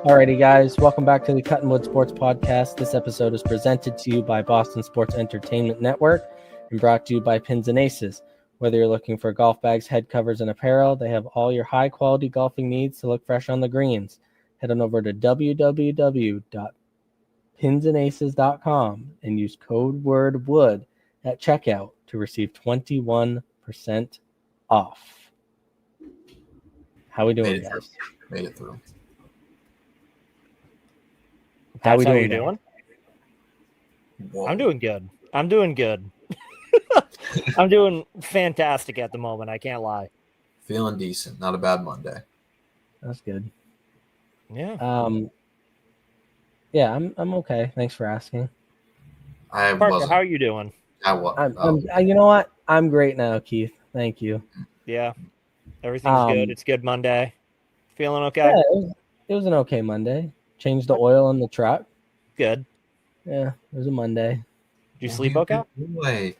Alrighty, guys, welcome back to the Cuttonwood Sports Podcast. This episode is presented to you by Boston Sports Entertainment Network and brought to you by Pins and Aces. Whether you're looking for golf bags, head covers, and apparel, they have all your high-quality golfing needs to look fresh on the greens. Head on over to www.pinsandaces.com and use code word WOOD at checkout to receive 21% off. How we doing, guys? Made it through. How we How doing? you doing? Whoa. I'm doing good. I'm doing fantastic at the moment. I can't lie. Feeling decent. Not a bad Monday. That's good. Yeah. Yeah, I'm okay. Thanks for asking. I Parker, wasn't. how are you doing? You know what? I'm great now, Keith. Thank you. Yeah. Everything's good. It's good Monday. Feeling okay? Yeah, it was an okay Monday. Changed the oil in the truck. Good. Yeah, it was a Monday. Did you sleep okay? Big boy.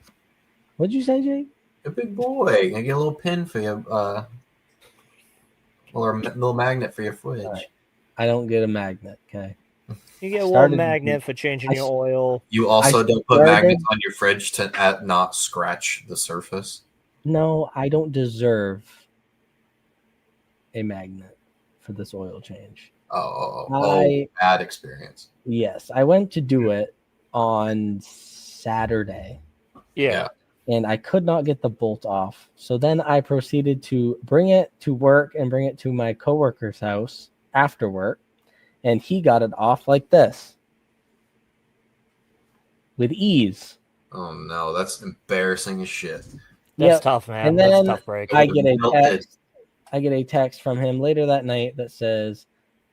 What'd you say, Jake? A big boy. Can I get a little pin for you? Or a little magnet for your fridge. Right. I don't get a magnet. Okay. You get a little Started- magnet for changing your oil. You also I don't put started- magnets on your fridge to not scratch the surface. No, I don't deserve a magnet for this oil change. Bad experience. Yes, I went to do it on Saturday. Yeah. And I could not get the bolt off. So then I proceeded to bring it to work and bring it to my coworker's house after work. And he got it off like this with ease. Oh no, that's embarrassing as shit. That's Yep. tough, man. And That's then a tough break. I get a Melted. text. I get a text from him later that night that says,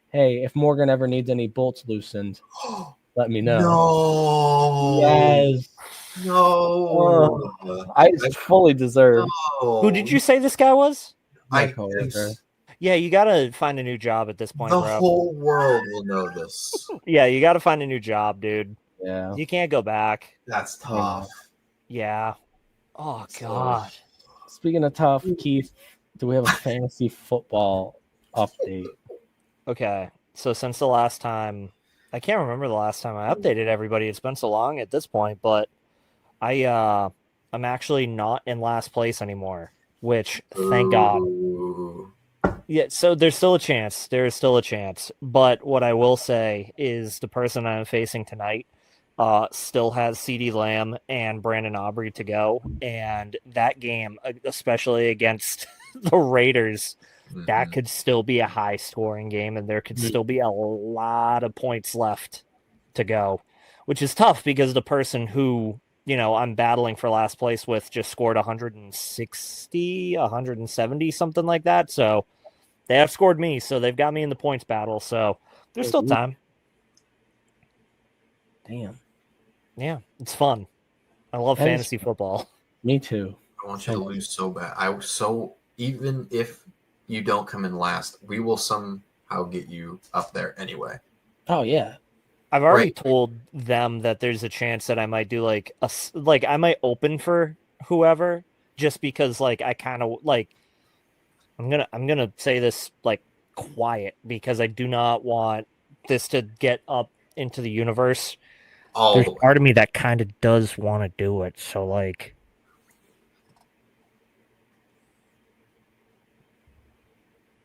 "Hey, if Morgan ever needs any bolts loosened, let me know." No. Yes. No. I fully deserve No. Who did you say this guy was? my I coworker. Yeah, you got to find a new job at this point, The bro. whole world will know this. Yeah, you got to find a new job, dude. Yeah. You can't go back. That's tough. Yeah. Oh, So- God. Speaking of tough, Keith, do we have a fantasy football update? Okay, so since the last time, I can't remember the last time I updated everybody. It's been so long at this point, but I'm actually not in last place anymore, which thank God. Ooh. Yeah, so there's still a chance. There is still a chance. But what I will say is the person I'm facing tonight still has CeeDee Lamb and Brandon Aubrey to go, and that game, especially against the Raiders, that Mhm. could still be a high scoring game, and there could still be a lot of points left to go, which is tough because the person who, I'm battling for last place with just scored 160, 170, something like that. So they have scored me. So they've got me in the points battle. So there's still time. Damn. Yeah, it's fun. I love That is fantasy football. Me too. I want you to lose so bad. Even if you don't come in last, we will somehow get you up there anyway. Oh yeah. I've already Right. told them that there's a chance that I might do I might open for whoever just because I kind of I'm gonna say this quiet because I do not want this to get up into the universe. All There's the way. part of me that kind of does want to do it. So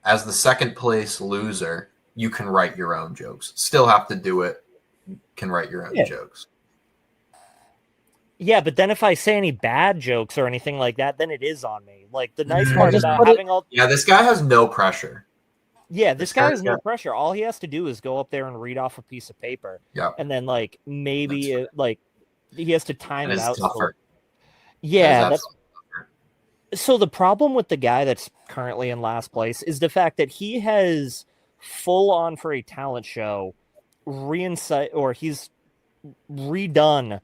As the second place loser, you can write your own jokes. Still have to do it. Can write your own Yeah. jokes. yeah, but then if I say any bad jokes or anything like that, then it is on me. The nice Yeah, part just about put it- having all Yeah, this guy has no pressure. this This guy guy's has no got- pressure. All he has to do is go up there and read off a piece of paper, Yeah, and then maybe That's he has to time that it is out. tougher. Yeah, That is that's so the problem with the guy that's currently in last place is the fact that he has full on for a talent show he's redone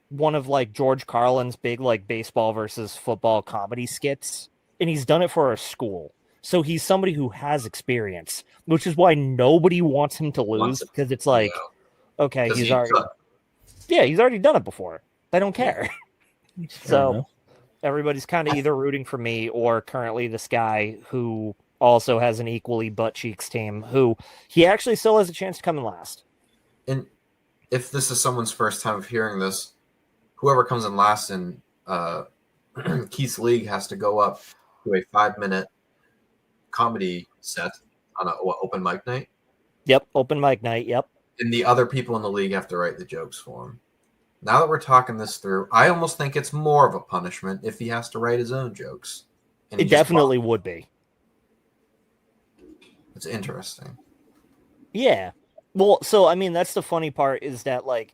one of George Carlin's big baseball versus football comedy skits, and he's done it for a school. So he's somebody who has experience, which is why nobody wants him to lose because it's okay, 'Cause he's he already took- he's already done it before. They don't care. Fair So enough. everybody's kind of either rooting for me or currently this guy who also has an equally butt cheeks team who he actually still has a chance to come in last. And if this is someone's first time of hearing this, whoever comes in last in Keith's league has to go up to a 5-minute comedy set on open mic night. Yep, open mic night. Yep. And the other people in the league have to write the jokes for him. Now that we're talking this through, I almost think it's more of a punishment if he has to write his own jokes. It definitely would be. It's interesting. Yeah. Well, so I mean, that's the funny part is that like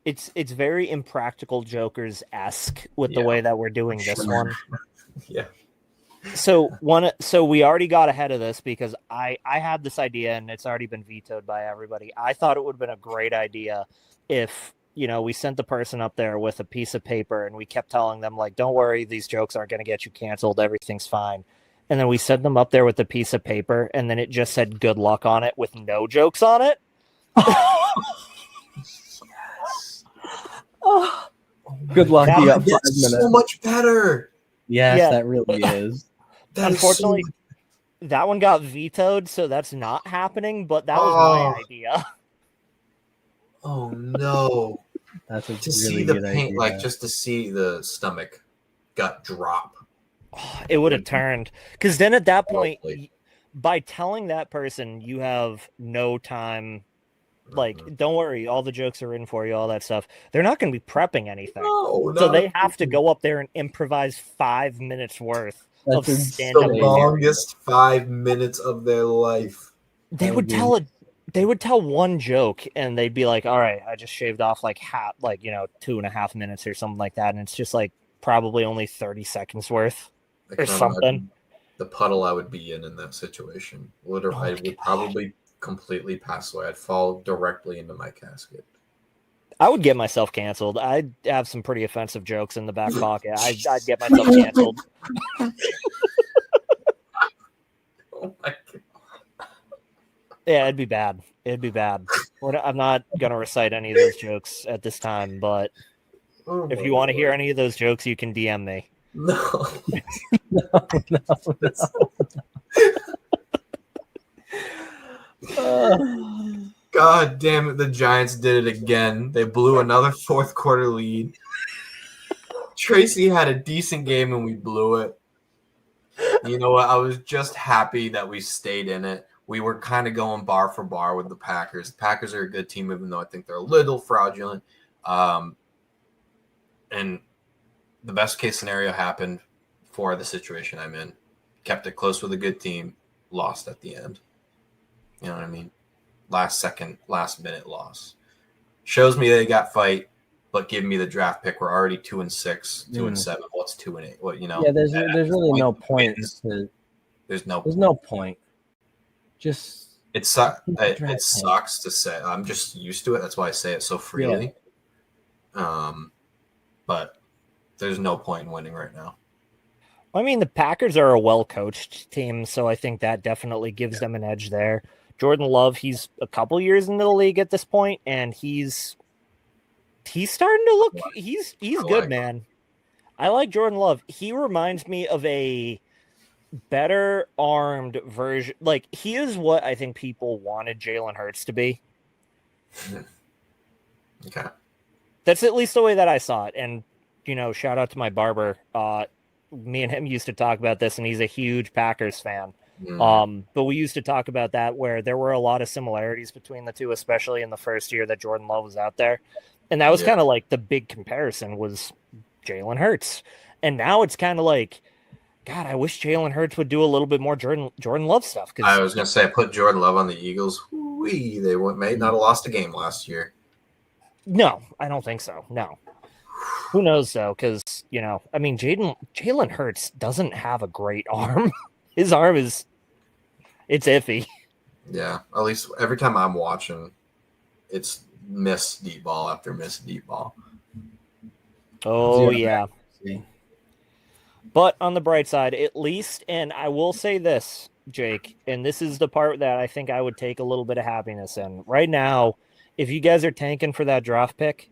it's very Impractical Jokers-esque with the way that we're doing this one. Yeah. So we already got ahead of this because I had this idea and it's already been vetoed by everybody. I thought it would have been a great idea if, we sent the person up there with a piece of paper and we kept telling them like, don't worry, these jokes aren't going to get you canceled. Everything's fine. And then we sent them up there with a piece of paper and then it just said good luck on it with no jokes on it. Yes. Oh, good luck. You got 5 minutes. So much better. Yes, Yeah. that really is. Unfortunately, that one got vetoed, so that's not happening, but that was my idea. Oh, no. That's a To really see the good pain, idea. like just to see the stomach gut drop. It would have turned. Because then at that point, Totally. by telling that person you have no time, like, don't worry, all the jokes are in for you, all that stuff, they're not going to be prepping anything. No, So they have to go up there and improvise 5 minutes worth of That's stand-up. the longest 5 minutes of their life. They would tell one joke and they'd be like, all right, I just shaved off like 2.5 minutes or something like that. And it's just like probably only 30 seconds worth I or can something. imagine the puddle I would be in that situation. Literally, I would probably completely pass away. I'd fall directly into my casket. I would get myself canceled. I'd have some pretty offensive jokes in the back pocket. I'd get myself canceled. Oh my God. Yeah, it'd be bad. It'd be bad. I'm not going to recite any of those jokes at this time, but if you want to hear any of those jokes, you can DM me. No. God damn it, the Giants did it again. They blew another fourth quarter lead. Tracy had a decent game and we blew it. You know what? I was just happy that we stayed in it. We were kind of going bar for bar with the Packers. The Packers are a good team, even though I think they're a little fraudulent. And the best case scenario happened for the situation I'm in. Kept it close with a good team, lost at the end. You know what I mean? Last minute loss. Shows me they got fight, but give me the draft pick. We're already 2-6, 2-7. What's 2-8? What Yeah, there's really no point. There's no point. Just it sucks to say. I'm just used to it. That's why I say it so freely. Yeah. But there's no point in winning right now. I mean, the Packers are a well-coached team, so I think that definitely gives them an edge there. Jordan Love, he's a couple years into the league at this point, and he's starting to look. He's good, man. I like Jordan Love. He reminds me of a better armed version. Like, he is what I think people wanted Jalen Hurts to be. Okay. That's at least the way that I saw it. And, shout out to my barber. Me and him used to talk about this, and he's a huge Packers fan. But we used to talk about that where there were a lot of similarities between the two, especially in the first year that Jordan Love was out there. And that was kind of like the big comparison was Jalen Hurts. And now it's kind of like, God, I wish Jalen Hurts would do a little bit more Jordan Love stuff. I was going to say, put Jordan Love on the Eagles. They may not have lost a game last year. No, I don't think so. No. Who knows, though? Because, Jalen Hurts doesn't have a great arm. His arm it's iffy. Yeah, at least every time I'm watching, it's miss deep ball after miss deep ball. Oh, yeah. But on the bright side, at least, and I will say this, Jake, and this is the part that I think I would take a little bit of happiness in. Right now, if you guys are tanking for that draft pick,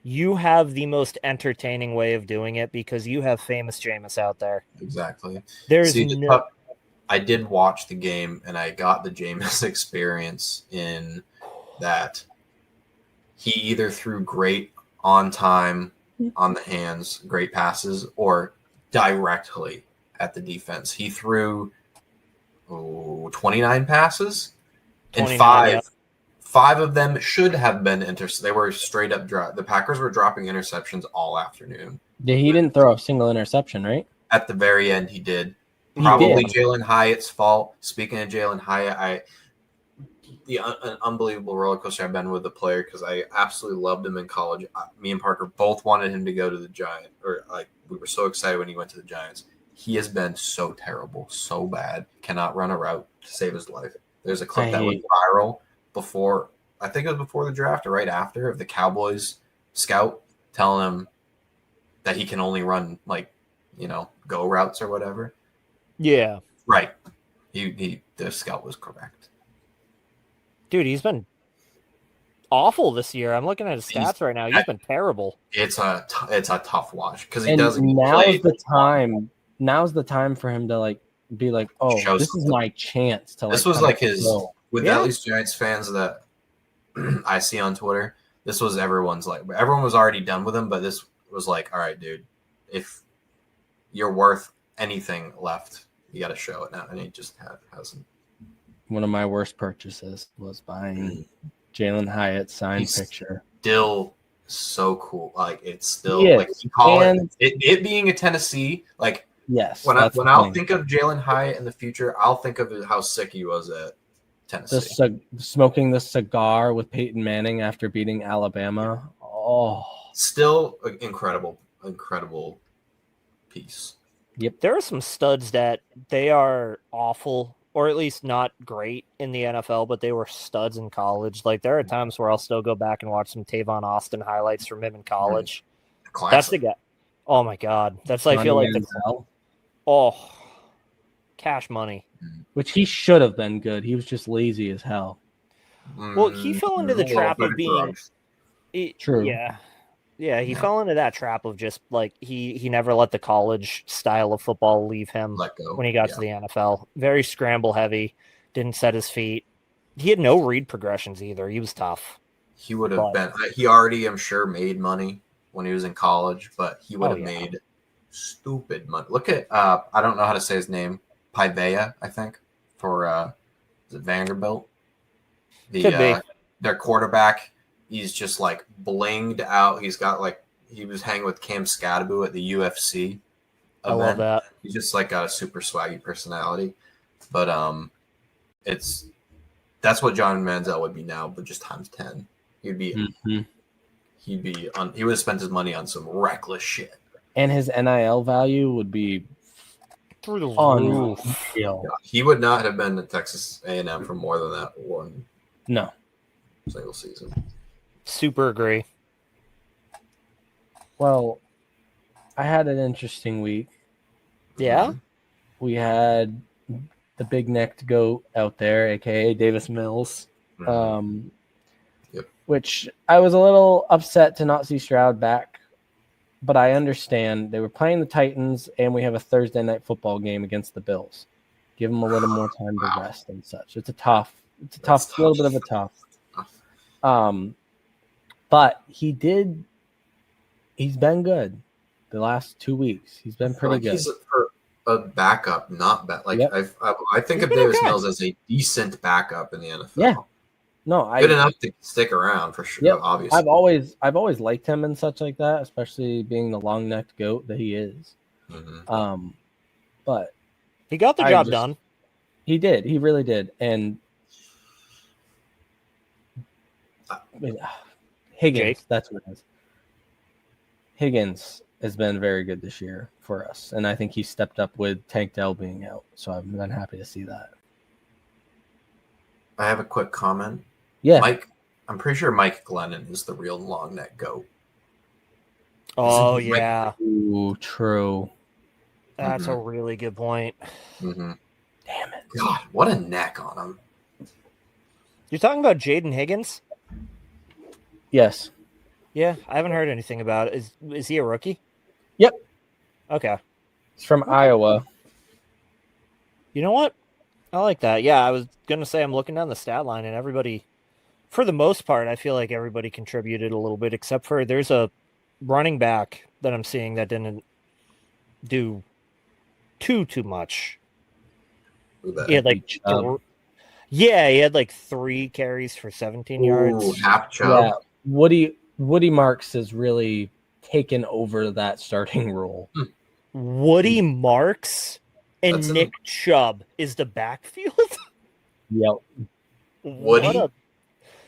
you have the most entertaining way of doing it because you have famous Jameis out there. Exactly. There's I did watch the game, and I got the Jameis experience in that he either threw great on time, on the hands, great passes, or directly at the defense. He threw 29 passes, and 29, five of them should have been They were straight up drop. The Packers were dropping interceptions all afternoon. Yeah, he didn't throw a single interception, right? At the very end, he did. He Probably did. Jalen Hyatt's fault. Speaking of Jalen Hyatt, an unbelievable roller coaster I've been with the player because I absolutely loved him in college. Me and Parker both wanted him to go to the Giants, or like we were so excited when he went to the Giants. He has been so terrible, so bad. Cannot run a route to save his life. There's a clip that went viral before, I think it was before the draft or right after, of the Cowboys scout telling him that he can only run go routes or whatever. Yeah. Right. The scout was correct. Dude, he's been awful this year. I'm looking at his stats right now. He's been terrible. It's a tough watch because he And doesn't. Now's the time for him to be like, oh, this is my chance to. This was like his with at least Giants fans that I see on Twitter. This was everyone was already done with him, but this was like, all right, dude, if you're worth anything left, you got to show it now, and he just hasn't. One of my worst purchases was buying Jalen Hyatt's signed picture. Still so cool. Like it's still like you call it being a Tennessee. Like yes, when I'll think of Jalen Hyatt in the future, I'll think of how sick he was at Tennessee. Smoking the cigar with Peyton Manning after beating Alabama. Oh, still incredible piece. Yep, there are some studs that they are awful, or at least not great in the NFL, but they were studs in college. Like there are times where I'll still go back and watch some Tavon Austin highlights from him in college. Classic. That's the guy. Oh my God. That's I feel like cash money. Which he should have been good. He was just lazy as hell. Well, he fell into the trap of being true. Yeah, he fell into that trap of just like he never let the college style of football leave him when he got to the NFL. Very scramble heavy, didn't set his feet. He had no read progressions either. He was tough. He would have been. He already, I'm sure, made money when he was in college, but he would have made stupid money. Look at I don't know how to say his name. Pivea, I think, for is it Vanderbilt. Their quarterback. He's just like blinged out. He's got he was hanging with Cam Scadaboo at the UFC event. I love that. He's just got a super swaggy personality. But that's what John Manziel would be now, but just times 10. He would have spent his money on some reckless shit. And his NIL value would be through the roof. He would not have been at Texas A&M for more than that one. No. Single season. Super agree. Well, I had an interesting week. Yeah? We had the big necked goat out there, aka Davis Mills. Which I was a little upset to not see Stroud back, but I understand they were playing the Titans, and we have a Thursday night football game against the Bills. Give them a little more time to rest and such. It's a little bit of a tough. But he's been good the last 2 weeks. He's been pretty good. He's a backup, not bad. I think of Davis Mills as a decent backup in the NFL. Yeah. No, good enough to stick around for sure. Yep. Obviously, I've always liked him and such like that, especially being the long necked goat that he is. Mm-hmm. But he got the job done. He did. He really did. And Higgins, that's what it is. Higgins has been very good this year for us, and I think he stepped up with Tank Dell being out. So I've been happy to see that. I have a quick comment. Yeah, Mike. I'm pretty sure Mike Glennon is the real long neck goat. Oh yeah, ooh, true. That's a really good point. Mm-hmm. Damn it! God, what a neck on him. You're talking about Jaden Higgins? Yes. Yeah, I haven't heard anything about it. Is he a rookie? Yep. Okay. He's from Iowa. You know what? I like that. Yeah, I was gonna say I'm looking down the stat line, and everybody, for the most part, I feel like everybody contributed a little bit, except for there's a running back that I'm seeing that didn't do too much. Who He had that? like he had like 3 carries for 17 yards. Half Chubb. Yeah, Woody Marks has really taken over that starting role. Woody Marks and That's Nick Chubb is the backfield. Yep, Woody?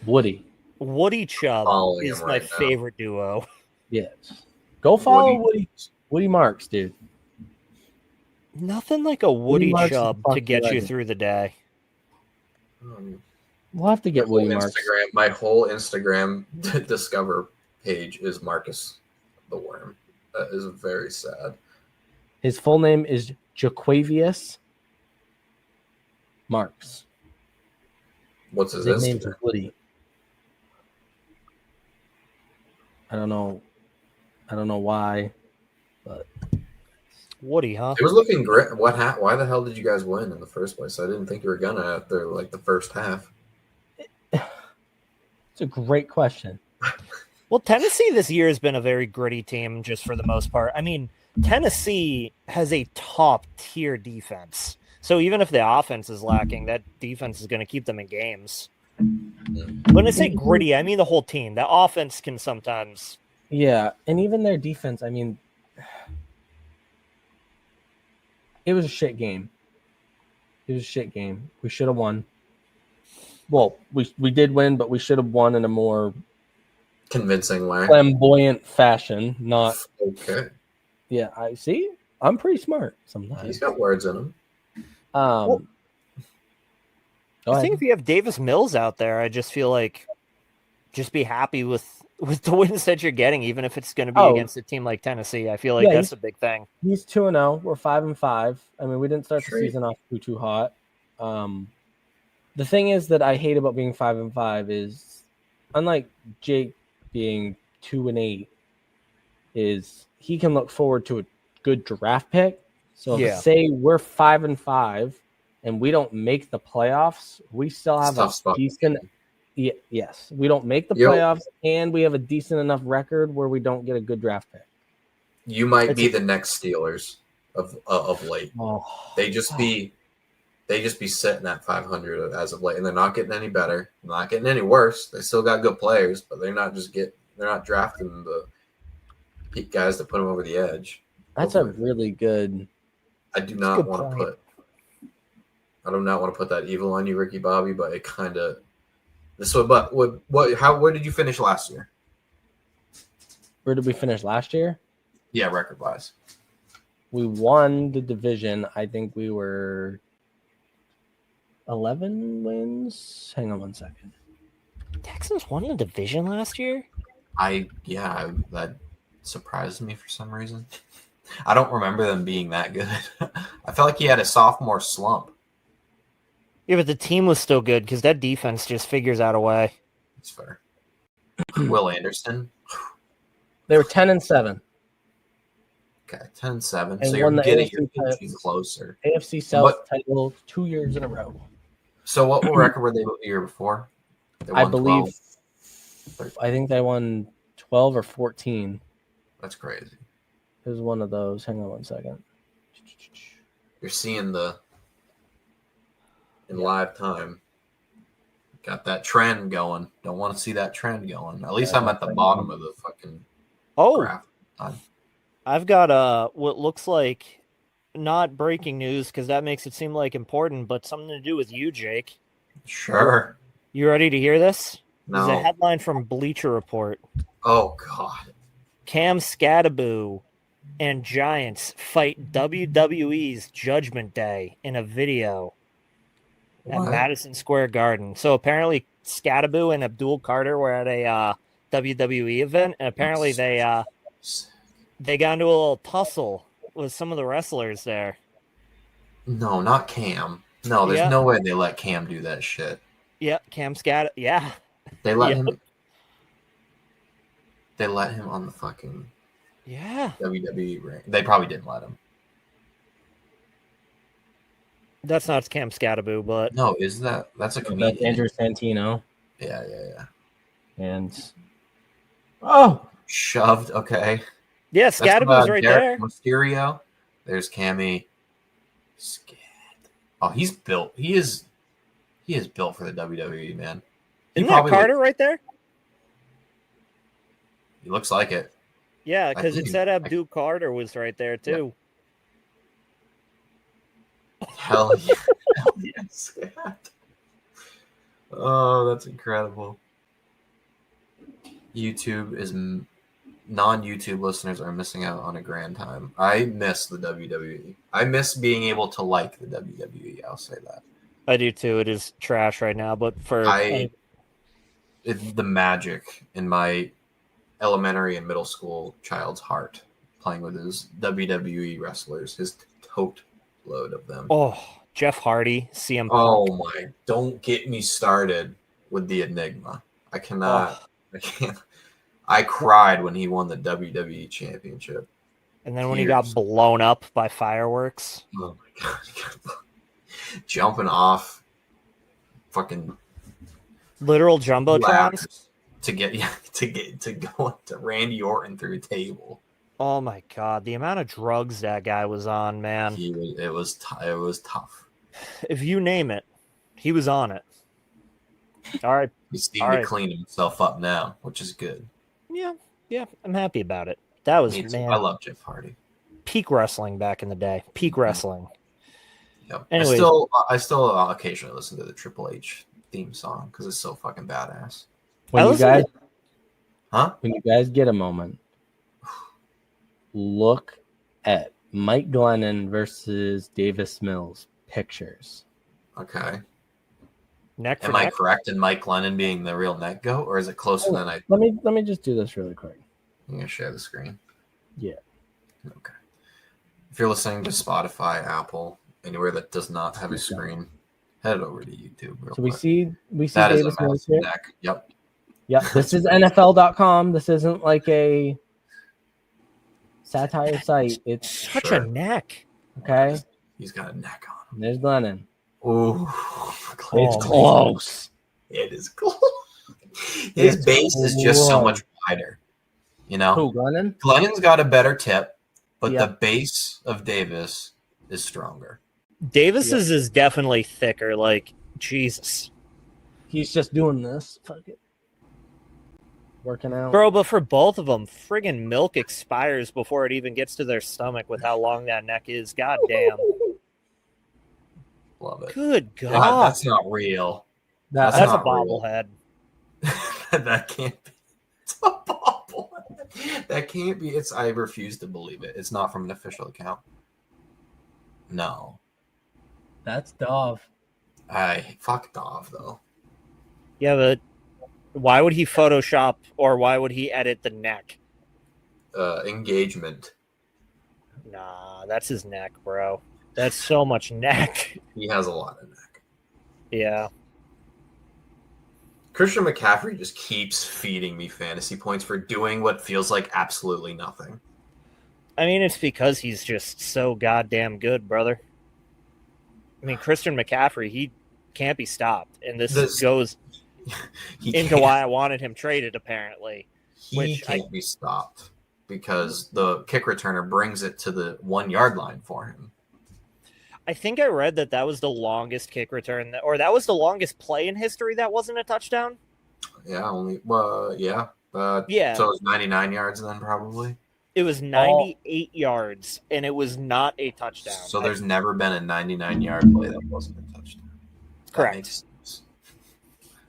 Woody. Chubb Following is him my right now. favorite duo. Yes, go follow Woody Marks, dude. Nothing like a Woody Marks is Chubb a to get you legend. through the day. We'll have to get Woody Marks. My whole Instagram discover page is Marcus the Worm. That is very sad. His full name is Jaquavius Marks. What's his Nickname is Instagram? Woody. I don't know why, but Woody, huh? It was looking great. Why the hell did you guys win in the first place? I didn't think you were gonna after like the first half. it's a great question. Well, Tennessee this year has been a very gritty team just for the most part. I mean, Tennessee has a top tier defense. So even if the offense is lacking, that defense is going to keep them in games. When I say gritty, I mean the whole team. The offense can sometimes. Yeah, and even their defense, I mean, it was a shit game. We should have won. Well, we did win, but we should have won in a more Convincing way. flamboyant fashion. Not okay. Yeah, I see. I'm pretty smart sometimes. He's got words in him. I think if you have Davis Mills out there, I just feel like just be happy with the wins that you're getting, even if it's going to be against a team like Tennessee. I feel like that's a big thing. He's 2-0. We're 5-5. I mean, we didn't start the season off too hot. The thing is that I hate about being 5-5 is, unlike Jake being 2-8, is he can look forward to a good draft pick. So say we're 5-5 and we don't make the playoffs, we still have a decent. Yes, we don't make the playoffs, and we have a decent enough record where we don't get a good draft pick. You might be the next Steelers of late. They just be sitting at 500 as of late, and they're not getting any better, not getting any worse. They still got good players, but they're not drafting the guys to put them over the edge. That's a really good. I do not want to put that evil on you, Ricky Bobby, but it kind of. Where did you finish last year? Where did we finish last year? Yeah, record-wise. We won the division. I think we were 11 wins. Hang on one second. Texans won the division last year? That surprised me for some reason. I don't remember them being that good. I felt like he had a sophomore slump. Yeah, but the team was still good because that defense just figures out a way. That's fair. Will Anderson? They were 10-7. Okay, 10-7. And so you're getting closer. AFC South title 2 years in a row. So what record were they the year before? I believe 12. I think they won 12 or 14. That's crazy. It was one of those. Hang on one second. You're seeing in live time. Got that trend going. Don't want to see that trend going. At least I'm at the bottom of the fucking graph. I've got what looks like not breaking news because that makes it seem like important, but something to do with you, Jake. Sure. You ready to hear this? No. This is a headline from Bleacher Report. Oh, God. Cam Scadaboo and Giants fight WWE's Judgment Day in a video at Madison Square Garden. So apparently Scadaboo and Abdul Carter were at a WWE event, and apparently they got into a little tussle with some of the wrestlers there. No, not Cam. No, there's no way they let Cam do that shit. Yeah, Cam Scadaboo. Yeah. They let him. They let him on the fucking WWE ring. They probably didn't let him. That's not Cam Scattaboo, but No, is that's a That's comedian? Andrew Santino. Yeah. And Shoved. Okay. yeah, That's Scattaboo's right Derek there. Mysterio. There's Cammy. Oh, he's built. He is built for the WWE, man. Isn't that Carter right there? He looks like it. Yeah, because it said Abdul Carter was right there too. Yeah. Hell yeah. Hell yes. Oh, that's incredible. Non-YouTube listeners are missing out on a grand time. I miss the WWE. I miss being able to like the WWE. I'll say that. I do too. It is trash right now, but the magic in my elementary and middle school child's heart playing with his WWE wrestlers, his tote load of them. Oh, Jeff Hardy, CM Punk. Oh my! Don't get me started with the Enigma. I cannot. I can't. I cried when he won the WWE Championship. And then when he got blown up by fireworks. Oh my god! Jumping off, fucking literal jumbotrons to go to Randy Orton through a table. Oh my god, the amount of drugs that guy was on, man. It was tough. If you name it, he was on it. All right. He seemed to clean himself up now, which is good. Yeah, I'm happy about it. That was, man. I love Jeff Hardy. Peak wrestling back in the day. Peak wrestling. Yep. Anyways, I still occasionally listen to the Triple H theme song because it's so fucking badass. When you guys get a moment, look at Mike Glennon versus Davis Mills pictures. Okay. Am I correct in Mike Glennon being the real neck goat, or is it closer than I? Let me just do this really quick. I'm gonna share the screen. Yeah. Okay. If you're listening to Spotify, Apple, anywhere that does not have a screen, head over to YouTube. So we see that Davis Mills here. Neck. Yep. This is NFL.com. This isn't like a satire site. It's such a neck. Okay. He's got a neck on him. There's Glennon. Oh, it's close. It is close. His base is just so much wider. You know? Who, Glennon? Glennon's got a better tip, but the base of Davis is stronger. Davis's is definitely thicker. Like, Jesus. He's just doing this. Fuck it. Working out. Bro, but for both of them, friggin' milk expires before it even gets to their stomach with how long that neck is. God damn. Love it. Good God. That's not real. That's a bobblehead. That can't be. It's a bobblehead. That can't be. I refuse to believe it. It's not from an official account. No. That's Dov. Fuck Dov, though. Yeah, but why would he Photoshop or why would he edit the neck? Engagement. Nah, that's his neck, bro. That's so much neck. He has a lot of neck. Yeah. Christian McCaffrey just keeps feeding me fantasy points for doing what feels like absolutely nothing. I mean, it's because he's just so goddamn good, brother. I mean, Christian McCaffrey, he can't be stopped. And this goes into why I wanted him traded, apparently. He can't be stopped because the kick returner brings it to the 1 yard line for him. I think I read that was the longest kick return, or that was the longest play in history that wasn't a touchdown. Yeah, yeah. So it was 99 yards then, probably. It was 98 yards, and it was not a touchdown. So there's never been a 99-yard play that wasn't a touchdown. Correct.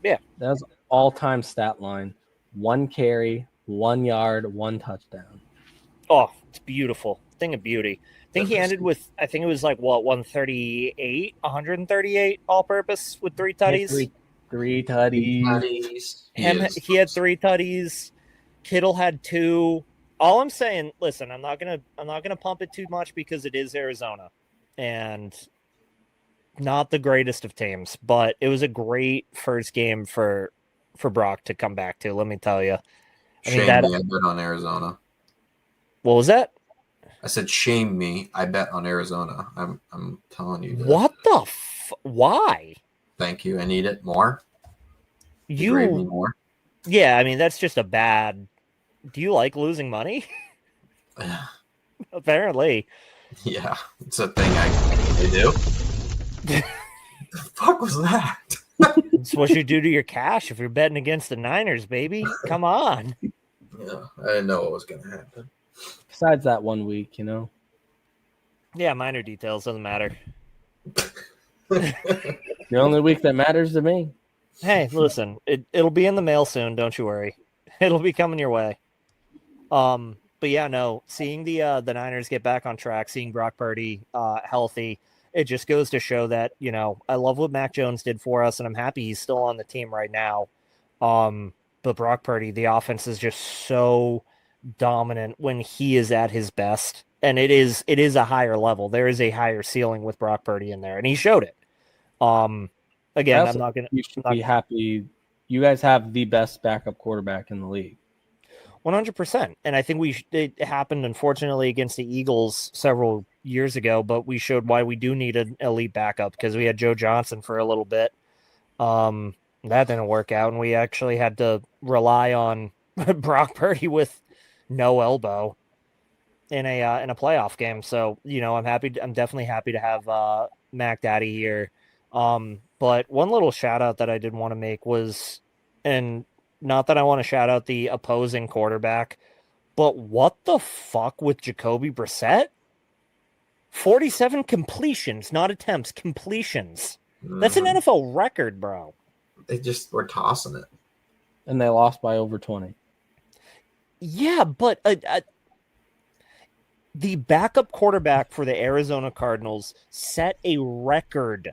Yeah. That was all-time stat line. 1 carry, 1 yard, 1 touchdown. Oh, it's beautiful. Thing of beauty. I think he ended with, I think it was like, 138 all-purpose with 3 tutties? Three tutties. He had 3 tutties. Kittle had 2. All I'm saying, listen, I'm not gonna pump it too much because it is Arizona, and not the greatest of teams, but it was a great first game for Brock to come back to. Let me tell you. I bet on Arizona. What was that? I said shame me. I bet on Arizona. I'm telling you. What the why? Thank you. I need it more. Degrade me more. Yeah, I mean that's just a bad. Do you like losing money? Apparently. Yeah, it's a thing I do. The fuck was that? It's what you do to your cash if you're betting against the Niners, baby. Come on. Yeah, I didn't know what was going to happen. Besides that 1 week, you know. Yeah, minor details doesn't matter. The only week that matters to me. Hey, listen, it'll be in the mail soon. Don't you worry. It'll be coming your way. But yeah, no, seeing the Niners get back on track, seeing Brock Purdy healthy, it just goes to show that, you know, I love what Mac Jones did for us, and I'm happy he's still on the team right now. But Brock Purdy, the offense is just so dominant when he is at his best, and it is a higher level. There is a higher ceiling with Brock Purdy in there, and he showed it. Again, I'm not gonna. You should be happy. You guys have the best backup quarterback in the league. 100%. And I think it happened, unfortunately, against the Eagles several years ago, but we showed why we do need an elite backup because we had Joe Johnson for a little bit. That didn't work out, and we actually had to rely on Brock Purdy with no elbow in a playoff game. So, you know, I'm definitely happy to have Mac Daddy here. But one little shout out that I did want to make was, and not that I want to shout out the opposing quarterback, but what the fuck with Jacoby Brissett? 47 completions, not attempts, completions. That's an NFL record, bro. They just were tossing it. And they lost by over 20. Yeah, but the backup quarterback for the Arizona Cardinals set a record.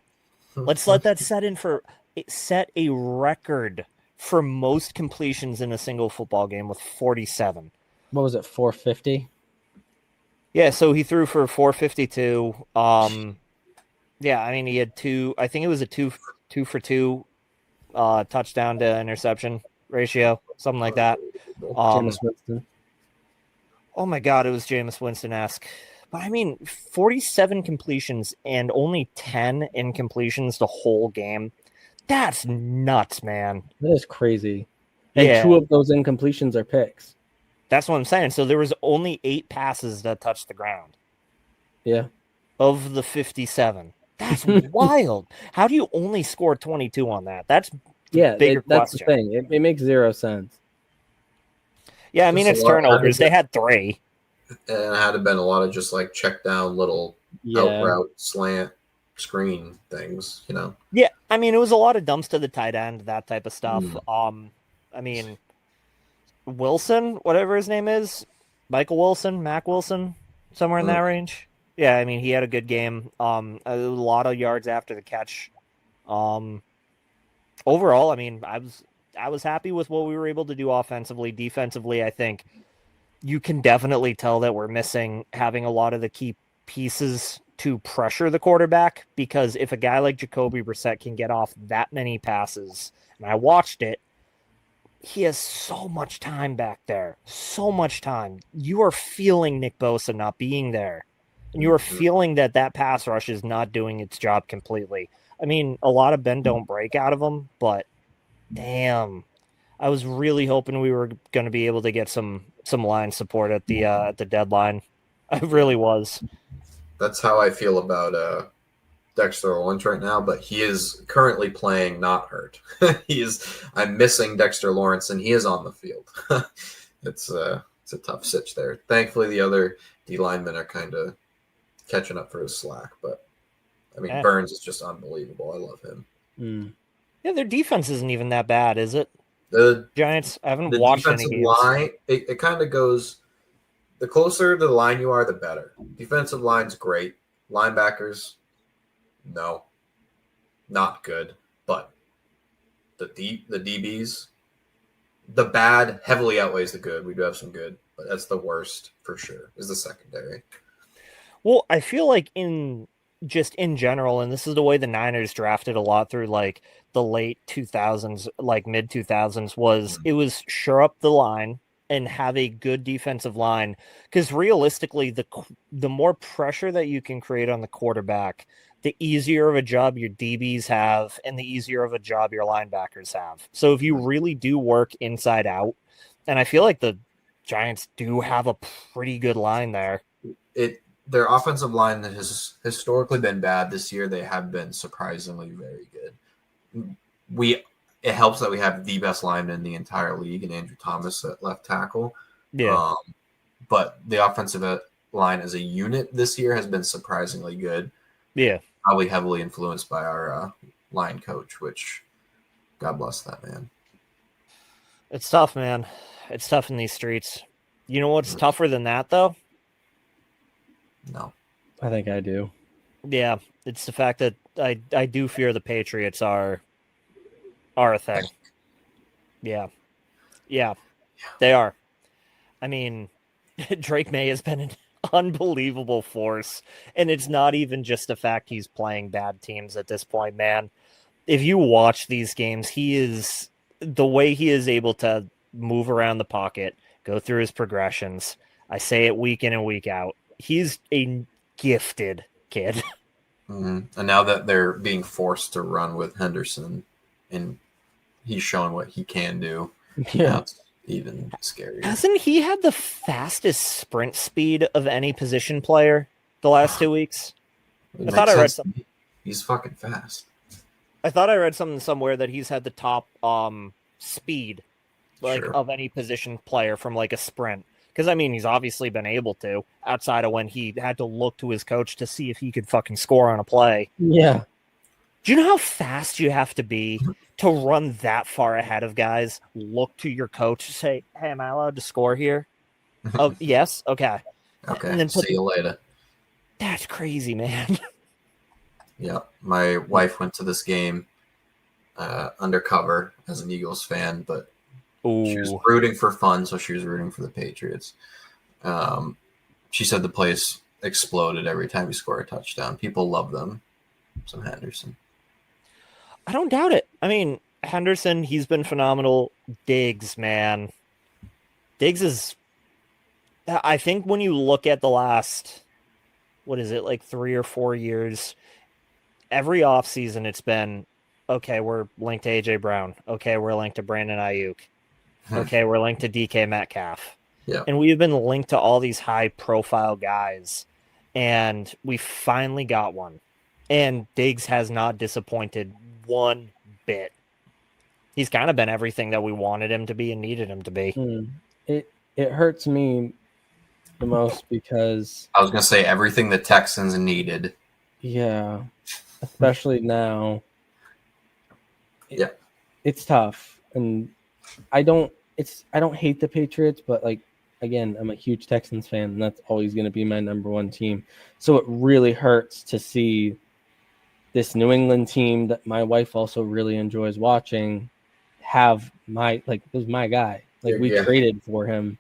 Let's let that set in for it. Set a record for most completions in a single football game with 47. What was it, 450? Yeah, so he threw for 452. Yeah, I mean he had I think it was a two for two touchdown to interception ratio, something like that. Jameis Winston. Oh my God, it was Jameis Winston-esque. But I mean, 47 completions and only 10 incompletions the whole game. That's nuts, man. That is crazy. And 2 of those incompletions are picks. That's what I'm saying. So there was only 8 passes that touched the ground. Yeah. Of the 57. That's wild. How do you only score 22 on that? That's that's question. The thing. It makes zero sense. Yeah, I mean, it's turnovers. They had 3. And it had been a lot of just like check down little out route slant screen things, you know. Yeah, I mean, it was a lot of dumps to the tight end, that type of stuff. I mean, Wilson, whatever his name is, Mac Wilson, somewhere in that range. Yeah, I mean, he had a good game. A lot of yards after the catch. Overall, I mean, I was happy with what we were able to do offensively. Defensively, I think you can definitely tell that we're missing having a lot of the key pieces to pressure the quarterback, because if a guy like Jacoby Brissett can get off that many passes, and I watched it, he has so much time back there. So much time. You are feeling Nick Bosa not being there. And you are feeling that pass rush is not doing its job completely. I mean, a lot of bend don't break out of him, but damn. I was really hoping we were going to be able to get some line support at the deadline. I really was. That's how I feel about Dexter Lawrence right now, but he is currently playing not hurt. I'm missing Dexter Lawrence, and he is on the field. It's a tough sitch there. Thankfully, the other D linemen are kind of catching up for his slack, but I mean, Burns is just unbelievable. I love him. Yeah, their defense isn't even that bad, is it? The Giants, I haven't watched any games. Line, it kind of goes, the closer to the line you are, the better. Defensive line's great. Linebackers, no, not good. But the DBs, the bad heavily outweighs the good. We do have some good, but that's the worst for sure, is the secondary. Well, I feel like in general, and this is the way the Niners drafted a lot through like the late 2000s, like mid 2000s, was it was shore up the line and have a good defensive line, because realistically, the more pressure that you can create on the quarterback, the easier of a job your DBs have and the easier of a job your linebackers have. So if you really do work inside out, and I feel like the Giants do have a pretty good line there. Their offensive line that has historically been bad this year, they have been surprisingly very good. It helps that we have the best lineman in the entire league in Andrew Thomas at left tackle. Yeah. But the offensive line as a unit this year has been surprisingly good. Yeah. Probably heavily influenced by our line coach, which God bless that man. It's tough, man. It's tough in these streets. You know what's tougher than that, though? No. I think I do. Yeah, it's the fact that I do fear the Patriots are a thing. Yeah. They are. I mean, Drake May has been an unbelievable force, and it's not even just the fact he's playing bad teams at this point, man. If you watch these games, the way he is able to move around the pocket, go through his progressions. I say it week in and week out. He's a gifted kid. Mm-hmm. And now that they're being forced to run with Henderson, and he's showing what he can do, it's even scarier. Hasn't he had the fastest sprint speed of any position player the last 2 weeks? I thought I read something. He's fucking fast. I thought I read something somewhere that he's had the top speed of any position player from like a sprint. Because, I mean, he's obviously been able to, outside of when he had to look to his coach to see if he could fucking score on a play. Yeah. Do you know how fast you have to be to run that far ahead of guys? Look to your coach, say, hey, am I allowed to score here? Oh, yes? Okay. Okay, And then see you later. That's crazy, man. Yeah, my wife went to this game undercover as an Eagles fan, but she was rooting for fun, so she was rooting for the Patriots. She said the place exploded every time he scored a touchdown. People love them. Some Henderson. I don't doubt it. I mean, Henderson, he's been phenomenal. Diggs, man. Diggs is... I think when you look at the last, 3 or 4 years, every offseason it's been, okay, we're linked to A.J. Brown. Okay, we're linked to Brandon Ayuk. Okay, we're linked to DK Metcalf. Yeah. And we've been linked to all these high-profile guys, and we finally got one. And Diggs has not disappointed one bit. He's kind of been everything that we wanted him to be and needed him to be. It hurts me the most because... I was going to say everything the Texans needed. Yeah, especially now. Yeah. It's tough. And I don't hate the Patriots, but again, I'm a huge Texans fan, and that's always going to be my number one team. So it really hurts to see this New England team that my wife also really enjoys watching have it was my guy. We traded for him,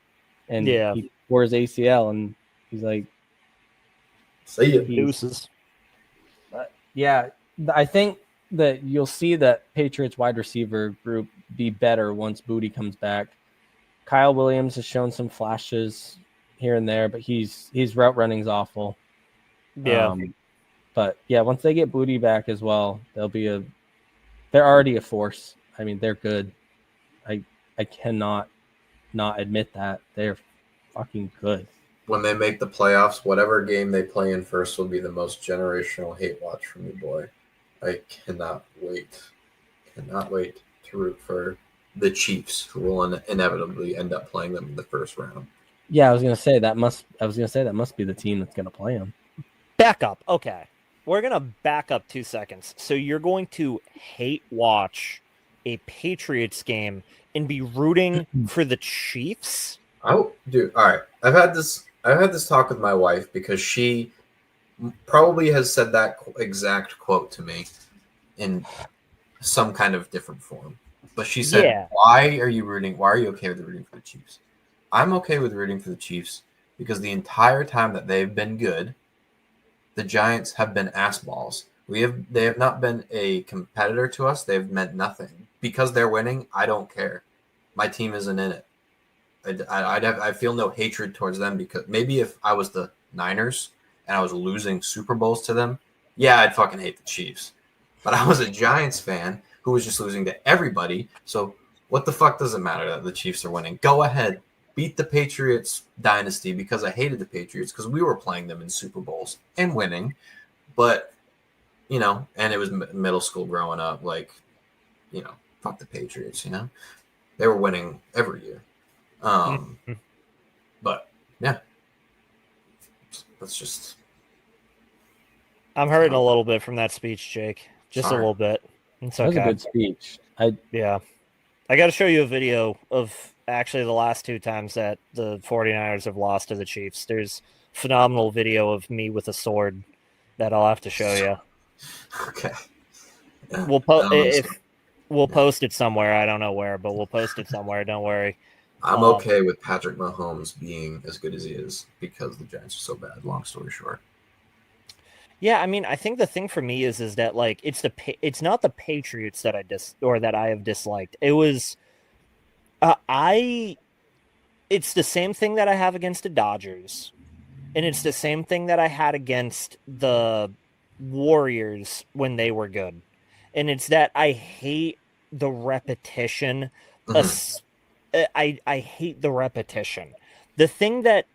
and he tore his ACL, and he's like, see you. Deuces. But yeah, I think that you'll see that Patriots wide receiver group be better once Booty comes back. Kyle Williams has shown some flashes here and there, but his route running's awful. Yeah. But yeah, once they get Booty back as well, they're already a force. I mean, they're good. I cannot not admit that. They're fucking good. When they make the playoffs, whatever game they play in first will be the most generational hate watch for me, boy. I cannot wait. Cannot wait to root for the Chiefs, who will inevitably end up playing them in the first round. Yeah, I was gonna say that must be the team that's gonna play them. Back up. Okay. We're going to back up 2 seconds. So you're going to hate watch a Patriots game and be rooting for the Chiefs? Oh, dude. All right. I've had this talk with my wife because she probably has said that exact quote to me in some kind of different form. But she said, Why are you okay with rooting for the Chiefs? I'm okay with rooting for the Chiefs because the entire time that they've been good, the Giants have been ass balls. They have not been a competitor to us. They've meant nothing. Because they're winning, I don't care. My team isn't in it. I feel no hatred towards them, because maybe if I was the Niners and I was losing Super Bowls to them, yeah, I'd fucking hate the Chiefs. But I was a Giants fan who was just losing to everybody. So what the fuck does it matter that the Chiefs are winning? Go ahead, beat the Patriots dynasty, because I hated the Patriots because we were playing them in Super Bowls and winning. But, you know, and it was middle school growing up, like, you know, fuck the Patriots, you know? They were winning every year. But, yeah. That's just... I'm hurting a little bit from that speech, Jake. Just a little bit. It's okay. That was a good speech. Yeah. I got to show you a video of actually the last 2 times that the 49ers have lost to the Chiefs. There's phenomenal video of me with a sword that I'll have to show you. Okay. We'll post it somewhere. I don't know where, but we'll post it somewhere. Don't worry. I'm okay with Patrick Mahomes being as good as he is because the Giants are so bad. Long story short. Yeah, I mean, I think the thing for me is that, like, it's not the Patriots that that I have disliked. It was it's the same thing that I have against the Dodgers, and it's the same thing that I had against the Warriors when they were good. And it's that I hate the repetition. I hate the repetition. The thing that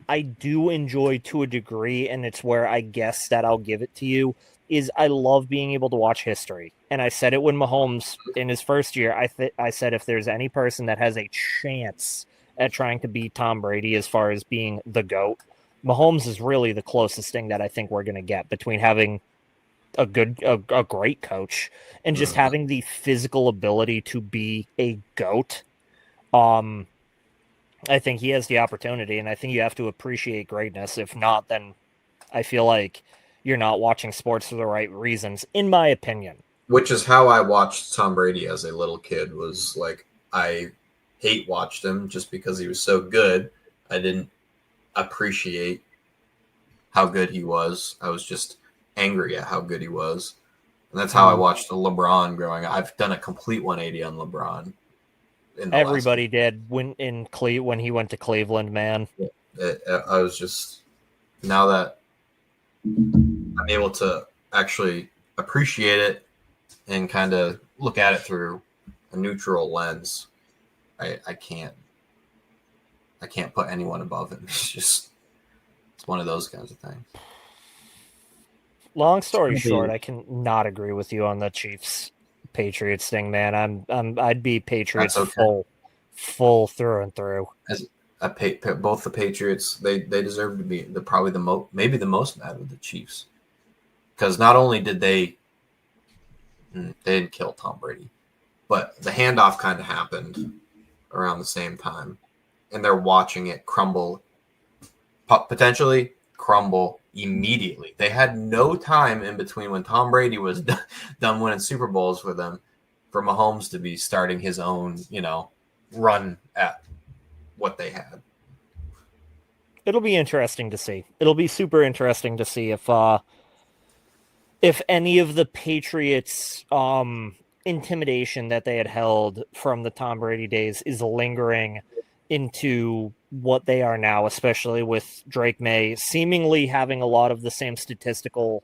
I do enjoy to a degree, and it's where I guess that I'll give it to you, is I love being able to watch history. And I said it when Mahomes, in his first year, I said if there's any person that has a chance at trying to beat Tom Brady as far as being the GOAT, Mahomes is really the closest thing that I think we're going to get between having a great coach and just having the physical ability to be a GOAT. I think he has the opportunity, and I think you have to appreciate greatness. If not, then I feel like you're not watching sports for the right reasons, in my opinion. Which is how I watched Tom Brady as a little kid. Was like, I hate watched him just because he was so good. I didn't appreciate how good he was. I was just angry at how good he was. And that's how I watched LeBron growing up. I've done a complete 180 on LeBron. Everybody did when he went to Cleveland, man. I was just, now that I'm able to actually appreciate it and kind of look at it through a neutral lens, I can't put anyone above him. It's one of those kinds of things. Long story short, I can not agree with you on the Chiefs Patriots thing, man. I'd be Patriots full through and through. As both the Patriots, they deserve to be probably maybe the most mad with the Chiefs, because not only did they didn't kill Tom Brady, but the handoff kind of happened around the same time, and they're watching it potentially crumble immediately. They had no time in between when Tom Brady was done winning Super Bowls with them for Mahomes to be starting his own, run at what they had. It'll be interesting to see. It'll be super interesting to see if any of the Patriots intimidation that they had held from the Tom Brady days is lingering into what they are now, especially with Drake May seemingly having a lot of the same statistical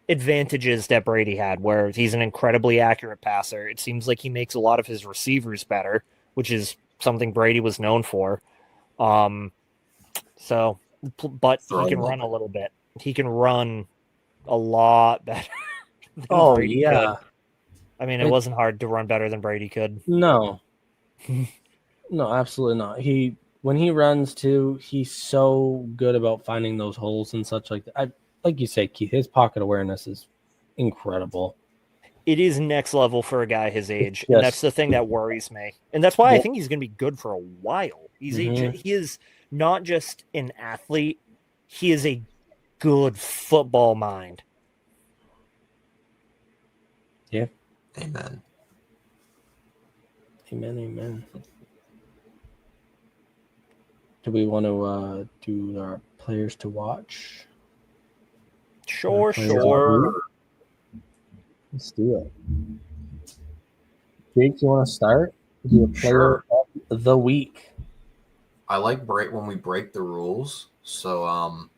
advantages that Brady had, where he's an incredibly accurate passer. It seems like he makes a lot of his receivers better, which is something Brady was known for. But he can run a little bit. He can run a lot better than Brady could. I mean, it wasn't hard to run better than Brady could. No. No, absolutely not. When he runs too, he's so good about finding those holes and such like that. Like you say, Keith, his pocket awareness is incredible. It is next level for a guy his age, and that's the thing that worries me. And that's why I think he's going to be good for a while. He is not just an athlete; he is a good football mind. Yeah. Amen. Amen. Do we want to do our players to watch? Sure. Let's do it. Jake, you want to start? Do a player the week. I like when we break the rules. So I'm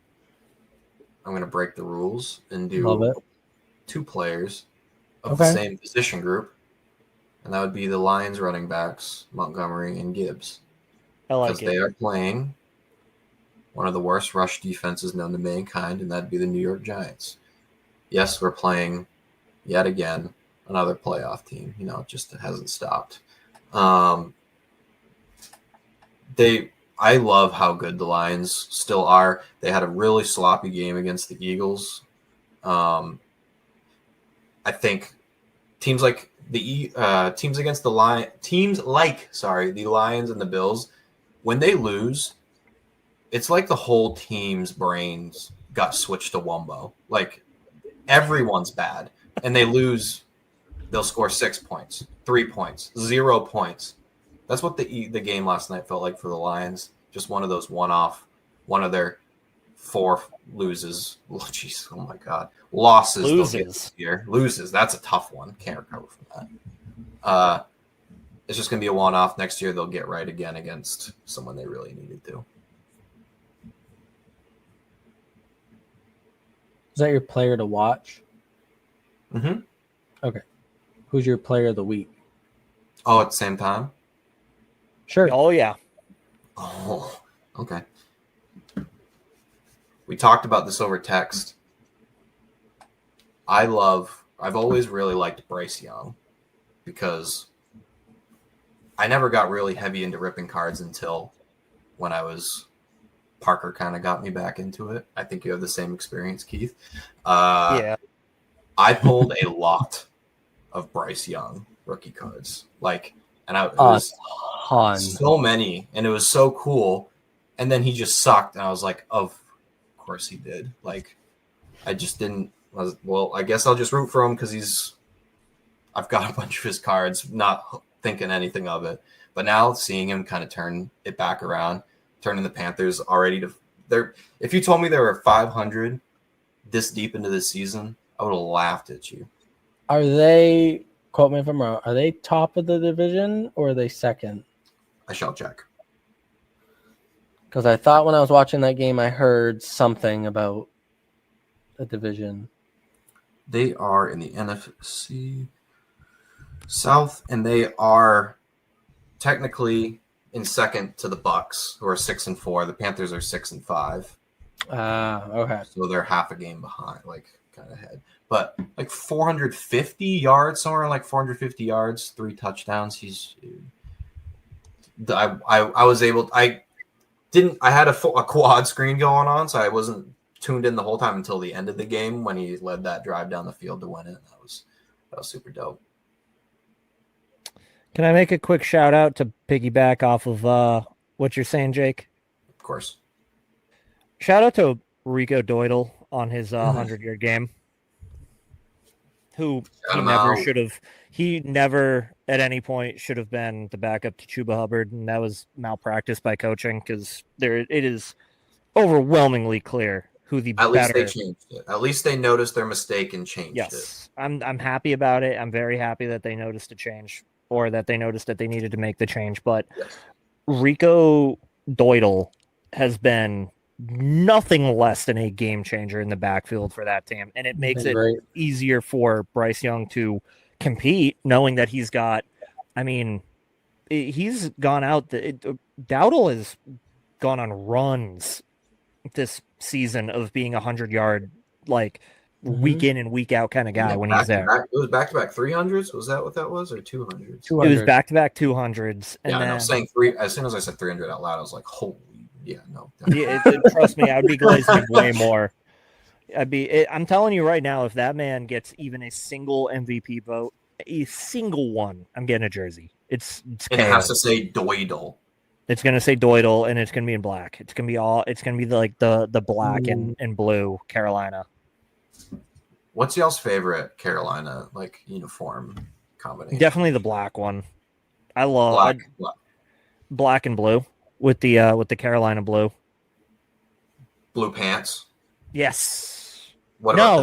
going to break the rules and Love do it. 2 players of the Okay. same position group. And that would be the Lions running backs, Montgomery and Gibbs. I like Because it. they are playing one of the worst rush defenses known to mankind, and that'd be the New York Giants. Yes, we're playing yet again another playoff team. It just hasn't stopped. I love how good the Lions still are. They had a really sloppy game against the Eagles. I think teams like the Lions and the Bills, when they lose, it's like the whole team's brains got switched to Wumbo. Like everyone's bad, and they lose. They'll score 6 points, 3 points, 0 points. That's what the game last night felt like for the Lions. Just one of those one of their 4 loses. Oh, jeez, oh my God, losses. Loses. That's a tough one. Can't recover from that. It's just gonna be a one-off. Next year they'll get right again against someone they really needed to. Is that your player to watch? Mm-hmm. Okay. Who's your player of the week? Oh, at the same time? Sure. Oh, yeah. Oh, okay. We talked about this over text. I've always really liked Bryce Young because I never got really heavy into ripping cards until when Parker kind of got me back into it. I think you have the same experience, Keith. Yeah. I pulled a lot of Bryce Young rookie cards. It A was ton. so many, and it was so cool. And then he just sucked, and I was like, of course he did. I just didn't. I guess I'll just root for him because I've got a bunch of his cards, not thinking anything of it. But now seeing him kind of turn it back around, turning the Panthers already to there. If you told me they were 500 this deep into the season, I would have laughed at you. Are they, quote me if I'm wrong, are they top of the division or are they second? I shall check. Because I thought when I was watching that game, I heard something about the division. They are in the NFC South, and they are technically in second to the Bucks, who are 6-4. The Panthers are 6-5. Okay. So they're half a game behind, kind of ahead. But 450 yards, somewhere like 450 yards, 3 touchdowns. I was able. I had a quad screen going on, so I wasn't tuned in the whole time until the end of the game when he led that drive down the field to win it. That was super dope. Can I make a quick shout out to piggyback off of what you're saying, Jake? Of course. Shout out to Rico Doidle on his 100-yard game. Who he never at any point should have been the backup to Chuba Hubbard, and that was malpractice by coaching because it is overwhelmingly clear who the At better. least they changed it. At least they noticed their mistake and changed it. Yes, I'm happy about it. I'm very happy that they noticed a change, or that they noticed that they needed to make the change. But yes. Rico Doidle has been nothing less than a game changer in the backfield for that team, and it makes it easier for Bryce Young to compete, knowing that he's got. I mean, he's gone out. Dowdle has gone on runs this season of being 100-yard week in and week out kind of guy when he's there. It was back-to-back 300s. Was that what that was, or 200s? It was back-to-back 200s. And yeah, then, I'm saying 3. As soon as I said 300 out loud, I was like, holy, yeah, no. Yeah, trust me, I would be glazing way more. I'm telling you right now, if that man gets even a single MVP vote, a single one, I'm getting a jersey. And it has to say Doidle. It's gonna say Doidle, and it's gonna be in black. It's gonna be the black and blue Carolina. What's y'all's favorite Carolina uniform combination? Definitely the black one. I love black and blue with the Carolina blue. Blue pants. Yes. No.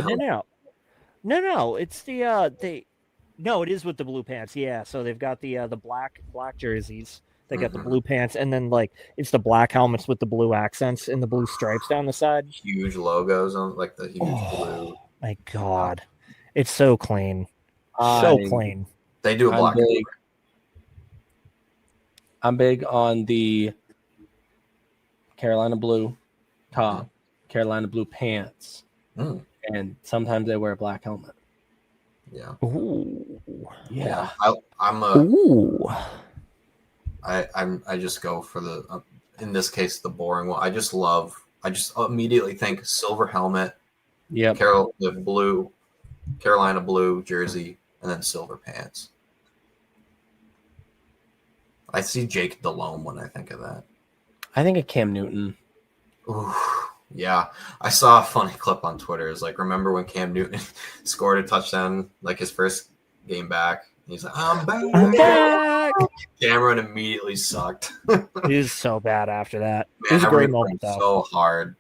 It's it is with the blue pants. Yeah. So they've got the black jerseys. They got the blue pants, and then like it's the black helmets with the blue accents and the blue stripes down the side. Huge logos on like the huge blue. My God, it's so clean, so clean. They do a black. I'm big on the Carolina blue top, Carolina blue pants, and sometimes they wear a black helmet. Yeah. Ooh. Yeah. I just go for the in this case the boring one. I just immediately think silver helmet. Yeah. The Carolina blue jersey, and then silver pants. I see Jake Delhomme when I think of that. I think of Cam Newton. Ooh, yeah. I saw a funny clip on Twitter. It's like, remember when Cam Newton scored a touchdown, like his first game back? He's like, I'm back. Cameron immediately sucked. He was so bad after that. Man, it was a great moment, though. So hard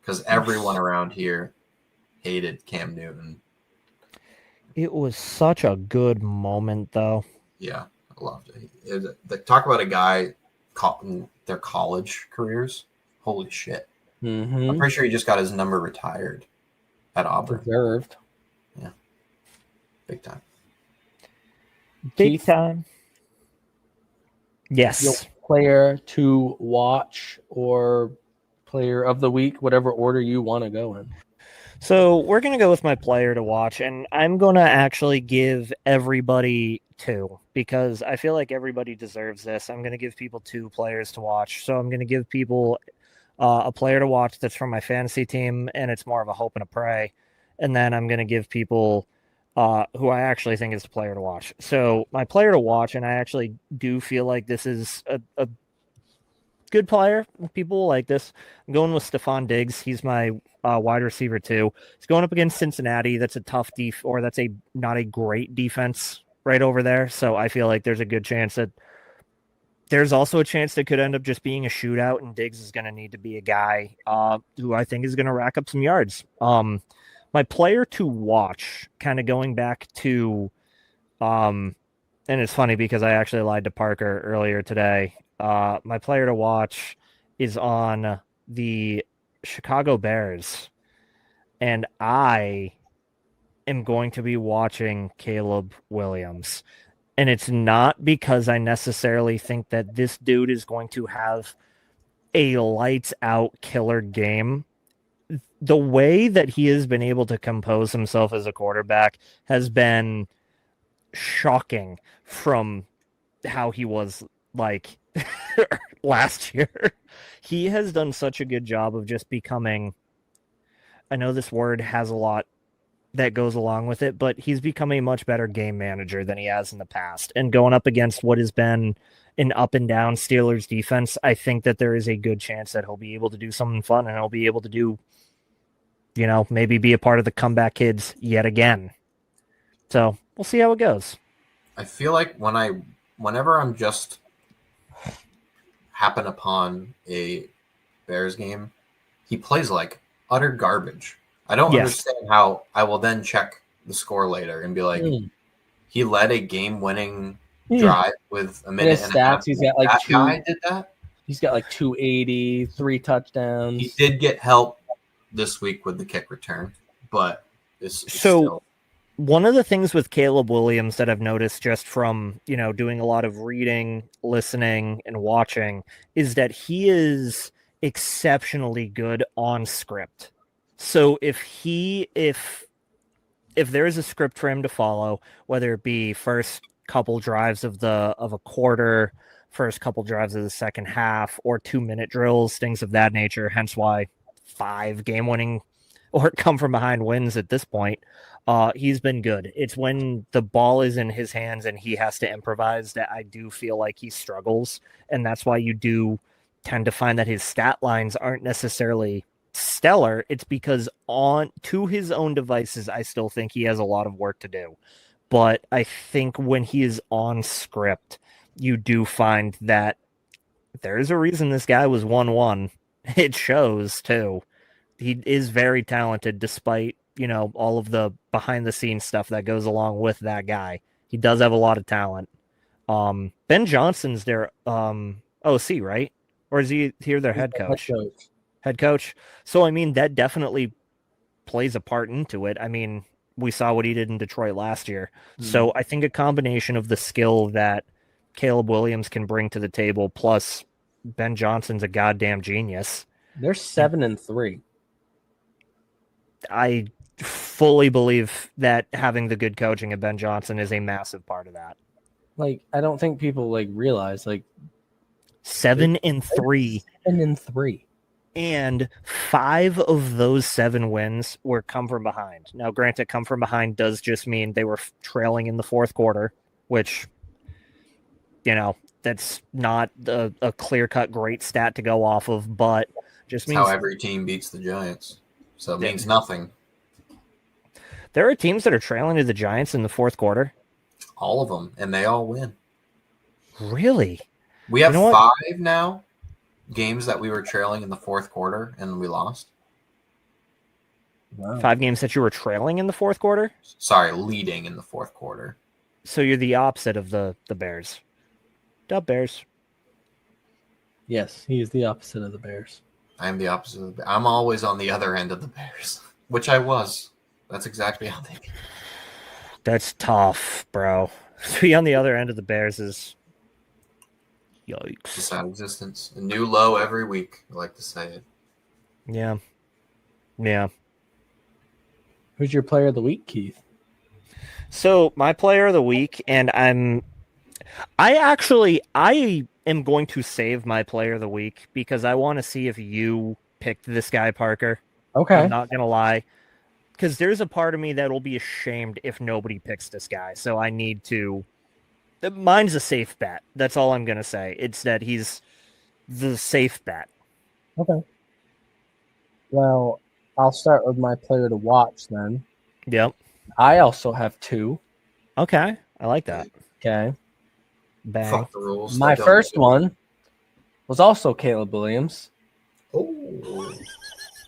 because everyone around here hated Cam Newton. It was such a good moment, though. Yeah, I loved it. Talk about a guy in their college careers. Holy shit. Mm-hmm. I'm pretty sure he just got his number retired at Auburn. Deserved. Yeah. Big time. Big time. Yes. Your player to watch or player of the week, whatever order you want to go in. So we're going to go with my player to watch, and I'm going to actually give everybody two because I feel like everybody deserves this. I'm going to give people two players to watch. So I'm going to give people a player to watch that's from my fantasy team, and it's more of a hope and a pray. And then I'm going to give people who I actually think is the player to watch. So my player to watch, and I actually do feel like this is a good player. People will like this. I'm going with Stephon Diggs. He's my wide receiver too. He's going up against Cincinnati. That's a tough that's not a great defense right over there. So I feel like there's a good chance that there's also a chance that could end up just being a shootout, and Diggs is going to need to be a guy who I think is going to rack up some yards. My player to watch, kind of going back to, and it's funny because I actually lied to Parker earlier today. My player to watch is on the Chicago Bears, and I am going to be watching Caleb Williams. And it's not because I necessarily think that this dude is going to have a lights out killer game. The way that he has been able to compose himself as a quarterback has been shocking from how he was like last year. He has done such a good job of just becoming, I know this word has a lot that goes along with it, but he's become a much better game manager than he has in the past. And going up against what has been an up and down Steelers defense, I think that there is a good chance that he'll be able to do something fun, and he'll be able to do, maybe be a part of the comeback kids yet again. So we'll see how it goes. I feel like whenever I'm just happen upon a Bears game, he plays like utter garbage. I don't understand how I will then check the score later and be like, he led a game-winning drive with a minute and a half. He's got like that guy did that. He's got like 280, 3 touchdowns. He did get help this week with the kick return, but it's still... One of the things with Caleb Williams that I've noticed just from, doing a lot of reading, listening, and watching is that he is exceptionally good on script. So if there is a script for him to follow, whether it be first couple drives of a quarter, first couple drives of the second half, or 2-minute drills, things of that nature, hence why 5 game-winning or come from behind wins at this point, he's been good. It's when the ball is in his hands and he has to improvise that I do feel like he struggles, and that's why you do tend to find that his stat lines aren't necessarily stellar. It's because to his own devices, I still think he has a lot of work to do. But I think when he is on script, you do find that there's a reason this guy was 1-1. It shows too. He is very talented despite, all of the behind the scenes stuff that goes along with that guy. He does have a lot of talent. Ben Johnson's their OC, right? Or is he here their head coach? Head coach. So I mean, that definitely plays a part into it. I mean, we saw what he did in Detroit last year. So I think a combination of the skill that Caleb Williams can bring to the table, plus Ben Johnson's a goddamn genius. They're 7-3. I fully believe that having the good coaching of Ben Johnson is a massive part of that. Like, I don't think people like realize like 7-3. 7-3. And 5 of those 7 wins were come from behind. Now, granted, come from behind does just mean they were trailing in the fourth quarter, which, you know, that's not a clear-cut great stat to go off of, but just means how every team beats the Giants. So it means nothing. There are teams that are trailing to the Giants in the fourth quarter. All of them, and they all win. Really? We have 5 now games that we were trailing in the fourth quarter, and we lost. Wow. 5 games that you were trailing in the fourth quarter? Sorry, leading in the fourth quarter. So you're the opposite of the Bears. Dub Bears. Yes, he is the opposite of the Bears. I am the opposite of the Bears. I'm always on the other end of the Bears, which I was. That's exactly how they. That's tough, bro. To be on the other end of the Bears is yikes. It's a sad existence. A new low every week. I like to say it. Yeah. Yeah. Who's your player of the week, Keith? So my player of the week, and I am going to save my player of the week because I want to see if you picked this guy, Parker. Okay. I'm not gonna lie. Because there's a part of me that will be ashamed if nobody picks this guy. So I need to. Mine's a safe bet. That's all I'm going to say. It's that he's the safe bet. Okay. Well, I'll start with my player to watch then. Yep. I also have 2. Okay. I like that. Okay. Bang. Fuck the rules. My first one was also Caleb Williams. Oh.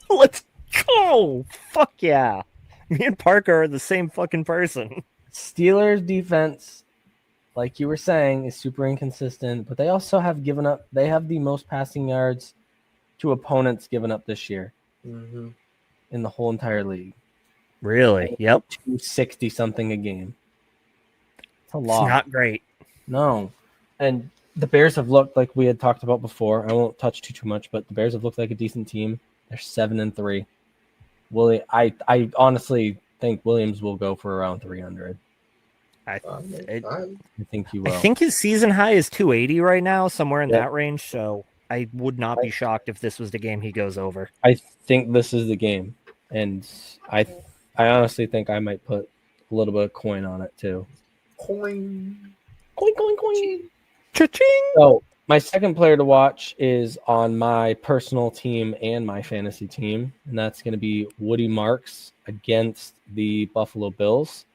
Let's go. Fuck yeah. Me and Parker are the same fucking person. Steelers defense, like you were saying, is super inconsistent, but they also have given up. They have the most passing yards to opponents given up this year in the whole entire league. Really? Yep. 260 something a game. It's a lot. It's not great. No. And the Bears have looked like we had talked about before. I won't touch too much, but the Bears have looked like a decent team. They're 7-3. I honestly think Williams will go for around 300. I think he will. I think his season high is 280 right now, somewhere in that range. So I would not be shocked if this was the game he goes over. I think this is the game, and I honestly think I might put a little bit of coin on it too. Coin. Cha-ching! So my second player to watch is on my personal team and my fantasy team, and that's going to be Woody Marks against the Buffalo Bills.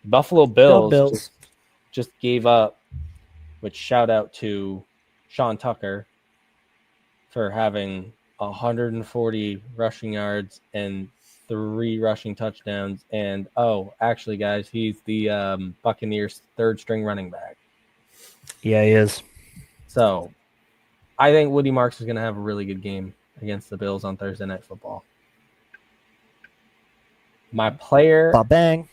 Buffalo Bills just gave up, which shout out to Sean Tucker for having 140 rushing yards and 3 rushing touchdowns. And, actually, guys, he's the Buccaneers' third-string running back. Yeah, he is. So I think Woody Marks is going to have a really good game against the Bills on Thursday Night Football. My player Ba-bang.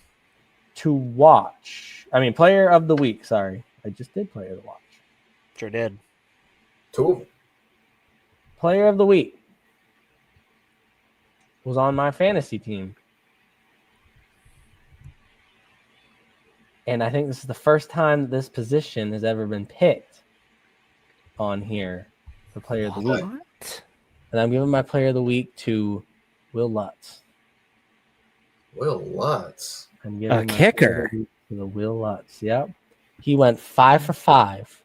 to watch. Player of the week. Sorry. I just did player to watch. Sure did. 2. Player of the week was on my fantasy team. And I think this is the first time this position has ever been picked on here for player of the week. What? And I'm giving my player of the week to Will Lutz. Will Lutz. I'm giving A my kicker. player of the week to the Will Lutz. Yep. He went 5 for 5.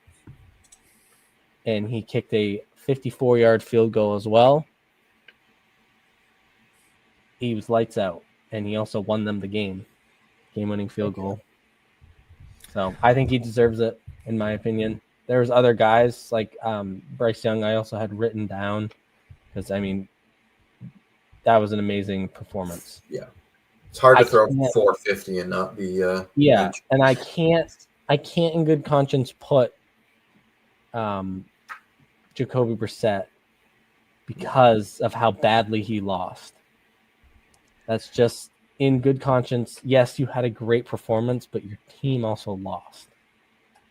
And he kicked a 54-yard field goal as well. He was lights out. And he also won them the game-winning field goal. So I think he deserves it, in my opinion. There's other guys like Bryce Young I also had written down because, that was an amazing performance. Yeah. It's hard to throw 450 and not be and I can't I can't in good conscience put Jacoby Brissett because of how badly he lost. That's just in good conscience. Yes, you had a great performance, but your team also lost,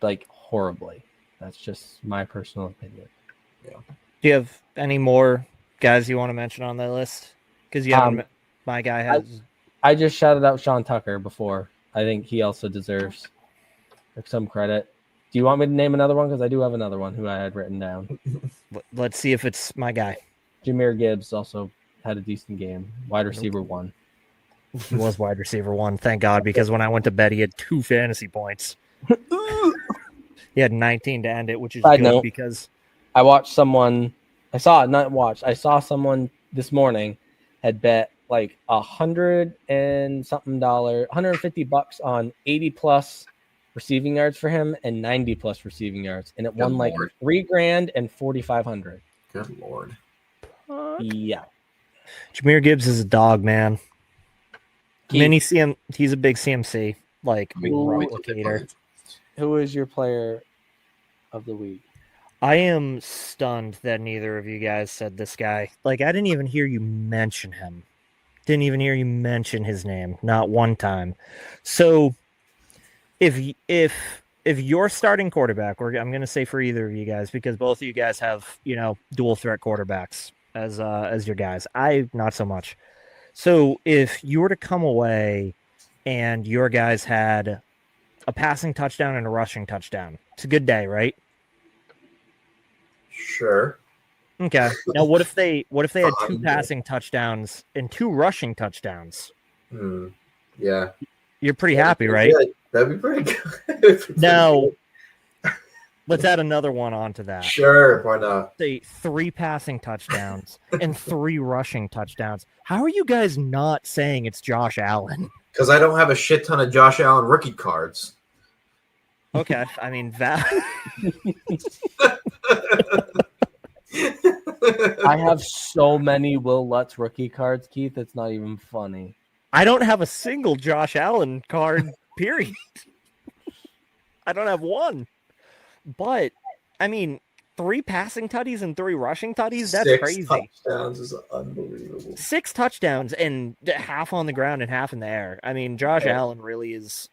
like, horribly. That's just my personal opinion. Yeah. Do you have any more guys you want to mention on that list? Because you haven't. My guy has. I just shouted out Sean Tucker before. I think he also deserves some credit. Do you want me to name another one? Because I do have another one who I had written down. Let's see if it's my guy. Jahmyr Gibbs also had a decent game. Wide receiver 1. He was wide receiver 1. Thank God, because when I went to bed, he had 2 fantasy points. He had 19 to end it, which is Side good note, because I watched someone. I saw someone this morning had bet like $100 and something, $150 on 80 plus receiving yards for him and 90 plus receiving yards, and it won like $3,000 and 4,500. Good Lord. Yeah, Jahmyr Gibbs is a dog, man. He's a big CMC, like replicator. Who is your player of the week? I am stunned that neither of you guys said this guy. Like, I didn't even hear you mention him. Didn't even hear you mention his name, not one time. So, if you're starting quarterback, or I'm going to say for either of you guys, because both of you guys have, dual threat quarterbacks as your guys. I not so much. So if you were to come away and your guys had a passing touchdown and a rushing touchdown, it's a good day, right? Sure. Okay. Now, what if they had 2 passing touchdowns and 2 rushing touchdowns? Yeah. You're pretty happy, right? Good. That'd be pretty good. Now, let's add another one onto that. Sure, why not? Say 3 passing touchdowns and 3 rushing touchdowns. How are you guys not saying it's Josh Allen? Because I don't have a shit ton of Josh Allen rookie cards. Okay, I mean that. I have so many Will Lutz rookie cards, Keith. It's not even funny. I don't have a single Josh Allen card, period. I don't have one. But, I mean, 3 passing tutties and 3 rushing tutties, that's 6 crazy. 6 touchdowns is unbelievable. 6 touchdowns and half on the ground and half in the air. I mean, Josh Allen really is...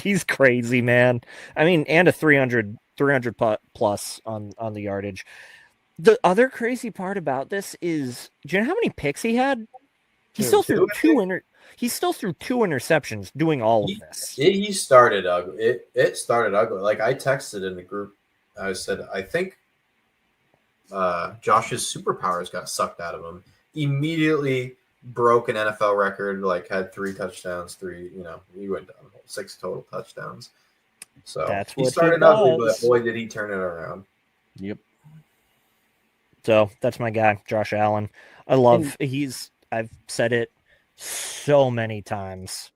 he's crazy, man. I mean, and a 300 plus on the yardage. The other crazy part about this is, do you know how many picks he had? He still threw 2 interceptions doing all of this. He started ugly. It started ugly. Like, I texted in the group. I said, I think Josh's superpowers got sucked out of him. Immediately broke an NFL record, like had 3 touchdowns, he went down 6 total touchdowns. So that's he what started he ugly, but does. boy, did he turn it around. Yep. So that's my guy, Josh Allen. I've said it so many times.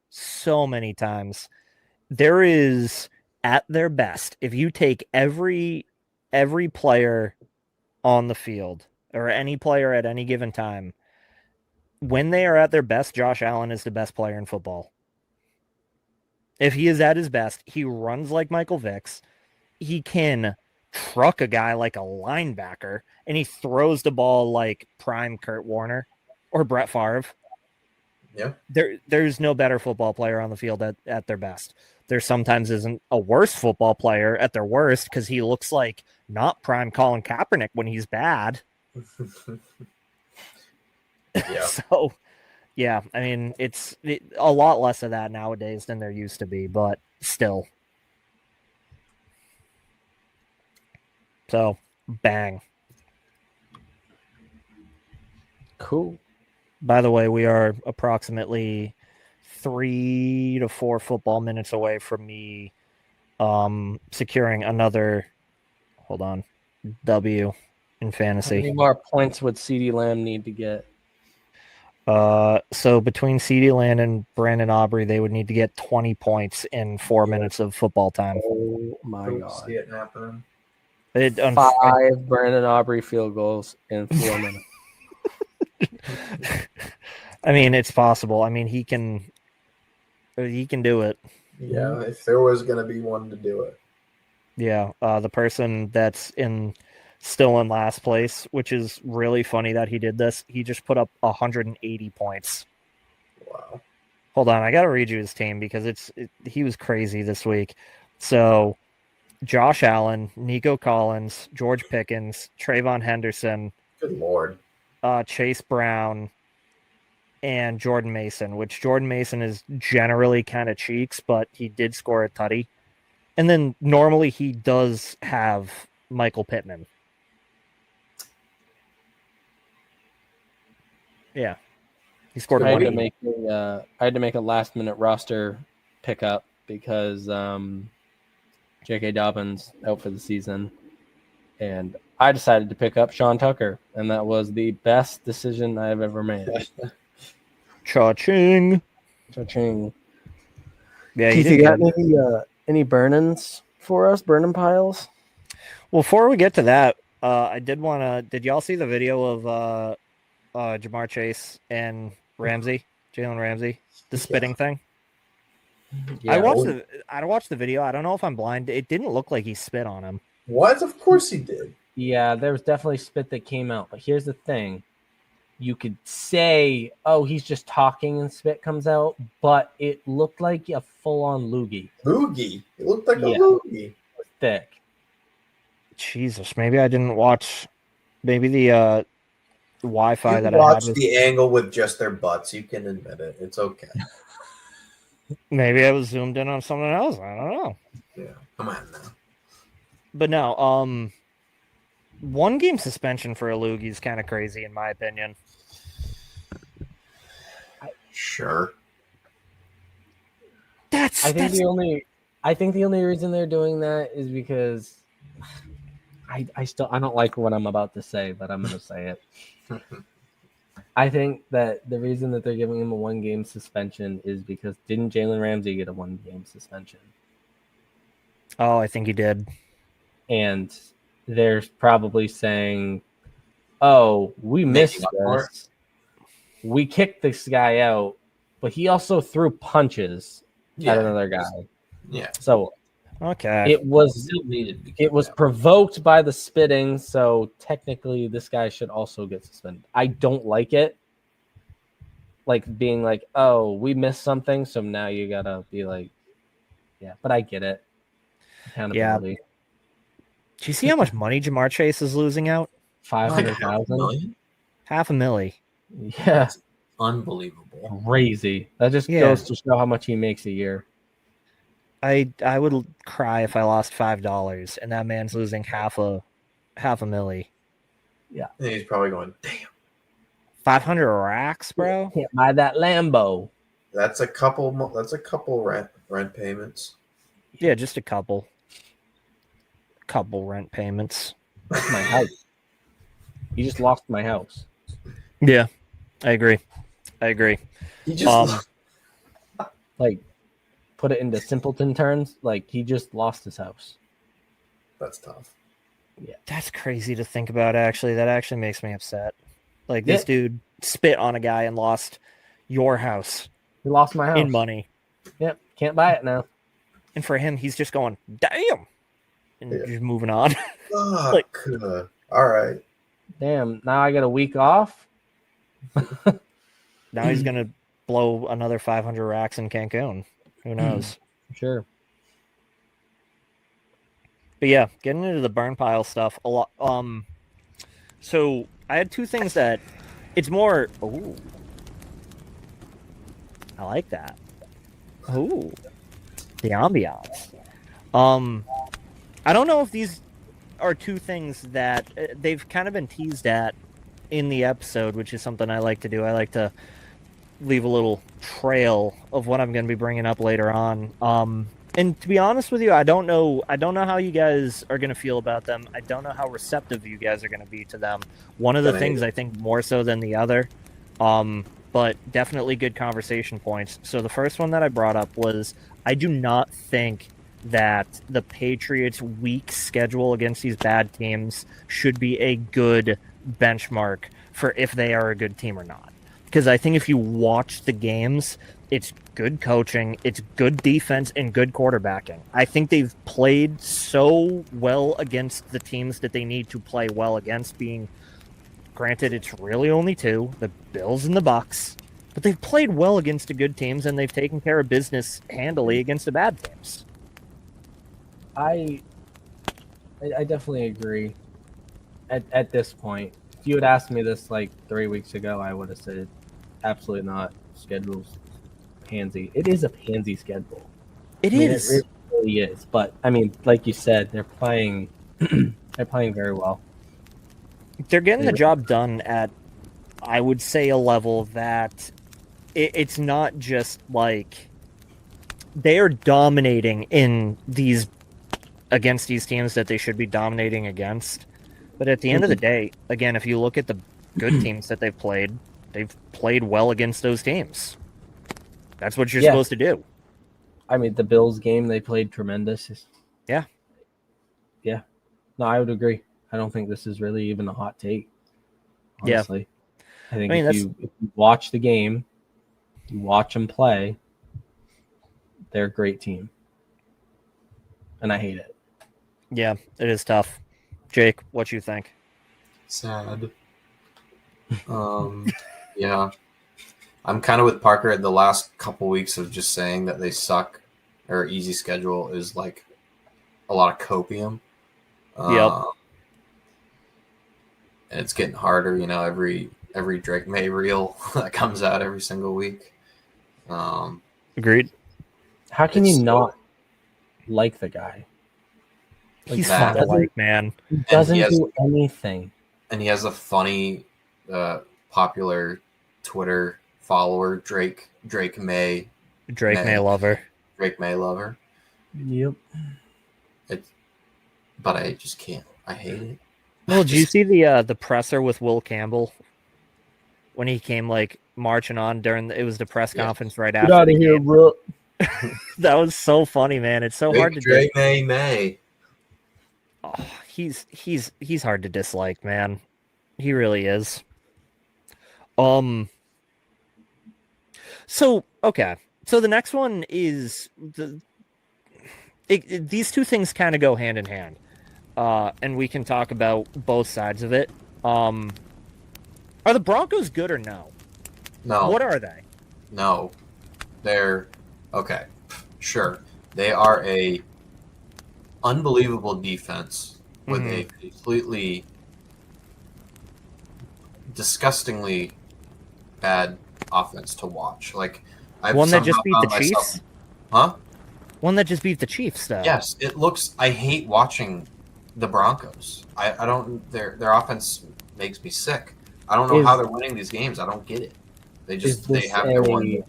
There is, at their best, if you take every player on the field or any player at any given time, when they are at their best, Josh Allen is the best player in football. If he is at his best, he runs like Michael Vick's. He can truck a guy like a linebacker, and he throws the ball like prime Kurt Warner or Brett Favre. Yeah. There's no better football player on the field at their best. There sometimes isn't a worse football player at their worst because he looks like not prime Colin Kaepernick when he's bad. Yeah. So, yeah, I mean, it's a lot less of that nowadays than there used to be, but still. So, bang. Cool. By the way, we are approximately 3 to 4 football minutes away from me securing another, W in fantasy. How many more points would CeeDee Lamb need to get? So between CeeDee Lamb and Brandon Aubrey, they would need to get 20 points in 4 minutes of football time. Oh my Don't God. see it happening. 5 Brandon Aubrey field goals in 4 minutes. I mean, it's possible. I mean, he can do it. Yeah, if there was going to be one to do it. Yeah, the person that's still in last place, which is really funny that he did this. He just put up 180 points. Wow. Hold on, I got to read you his team because he was crazy this week. So, Josh Allen, Nico Collins, George Pickens, Trayvon Henderson, Good Lord. Chase Brown, and Jordan Mason, which Jordan Mason is generally kind of cheeks, but he did score a tutty. And then normally he does have Michael Pittman. Yeah. He scored I had 180. I had to make a last minute roster pickup because J.K. Dobbins out for the season, and I decided to pick up Sean Tucker, and that was the best decision I've ever made. Cha-ching. Cha-ching. Yeah, Keith, you got any burn-ins for us? Burn-in piles? Well, before we get to that, I did want to. Did y'all see the video of Jamar Chase and Jalen Ramsey, the spitting thing? Yeah. I watched the video. I don't know if I'm blind. It didn't look like he spit on him. What? Of course he did. Yeah, there was definitely spit that came out. But here's the thing. You could say, oh, he's just talking and spit comes out, but it looked like a full-on loogie. Loogie? It looked like a loogie. Thick. Jesus, maybe I didn't watch. Maybe the Wi-Fi You that I had watched was. the angle with just their butts. You can admit it. It's okay. Maybe I was zoomed in on something else. I don't know. Yeah, come on now. But no, 1 game suspension for a loogie is kind of crazy in my opinion. Sure. I think the only reason they're doing that is because I don't like what I'm about to say, but I'm going to say it. I think that the reason that they're giving him a 1 game suspension is because didn't Jalen Ramsey get a 1 game suspension? Oh, I think he did. And they're probably saying, oh, we missed this. We kicked this guy out, but he also threw punches at another guy. Yeah. So okay, it was provoked by the spitting, so technically this guy should also get suspended. I don't like it. Like being like, oh, we missed something, so now you gotta be like, yeah, but I get it. Accountability. Yeah. Do you see how much money Jamar Chase is losing out? 500,000. $500,000. Yeah. That's unbelievable. Crazy. That just goes to show how much he makes a year. I would cry if I lost $5 and that man's losing half a milli. Yeah. And he's probably going, damn. 500 racks, bro. Can't buy that Lambo. That's a couple rent payments. Yeah, just a couple rent payments. That's my house. You just lost my house. Yeah, I agree. He just like put it into simpleton terms, like he just lost his house. That's tough. Yeah. That's crazy to think about, actually. That actually makes me upset. Like, this dude spit on a guy and lost your house. He lost my house. In money. Yep. Can't buy it now. And for him, he's just going, damn. And just moving on. Fuck. All right. Damn. Now I got a week off. Now he's going to blow another 500 racks in Cancun. Who knows? Sure. But yeah, getting into the burn pile stuff a lot. So I had 2 things that it's more. Ooh, I like that. Ooh, the ambiance. I don't know if these are 2 things that they've kind of been teased at in the episode, which is something I like to do. I like to leave a little trail of what I'm going to be bringing up later on. And to be honest with you, I don't know how you guys are going to feel about them. I don't know how receptive you guys are going to be to them. One of the things I think more so than the other, but definitely good conversation points. So the first one that I brought up was I do not think that the Patriots' weak schedule against these bad teams should be a good benchmark for if they are a good team or not. Because I think if you watch the games, It's good coaching, it's good defense, and good quarterbacking. I think they've played so well against the teams that they need to play well against, being granted it's really only two, the Bills and the Bucks, but they've played well against the good teams and they've taken care of business handily against the bad teams. I definitely agree. At this point, if you had asked me this like 3 weeks ago, I would have said absolutely not. Schedule's pansy. It is a pansy schedule. It I mean, is. It really is. But I mean, like you said, they're playing. They're playing very well. They're getting the job done at, I would say, a level that it's not just like they are dominating against these teams that they should be dominating against. But at the end of the day, again, if you look at the good teams that they've played well against those teams. That's what you're supposed to do. I mean, the Bills game, they played tremendous. Yeah. Yeah. No, I would agree. I don't think this is really even a hot take, honestly. Yeah. I think if you watch the game, you watch them play, they're a great team. And I hate it. Yeah, it is tough. Jake, what you think? Sad. Yeah. I'm kind of with Parker. The last couple weeks of just saying that they suck or easy schedule is like a lot of copium. Yep. And it's getting harder, every Drake May reel that comes out every single week. Agreed. How can you not like the guy? He's fun to like, man. He doesn't do anything. And he has a funny, popular Twitter follower, Drake May. May lover. Drake May lover. Yep. But I just can't. I hate it. Well, did you see the presser with Will Campbell when he came like marching on it was the press conference right after? Get out of here, bro. That was so funny, man. It's so hard to Drake May. Oh, he's hard to dislike, man. He really is. So the next one is these two things kind of go hand in hand, and we can talk about both sides of it. Are the Broncos good or no? No. What are they? No, they're okay. Sure, they are a unbelievable defense with a completely disgustingly bad offense to watch. Like one that just beat the Chiefs? Huh? One that just beat the Chiefs, though. Yes, it looks. I hate watching the Broncos. I don't. Their offense makes me sick. I don't know how they're winning these games. I don't get it. They have their 1-2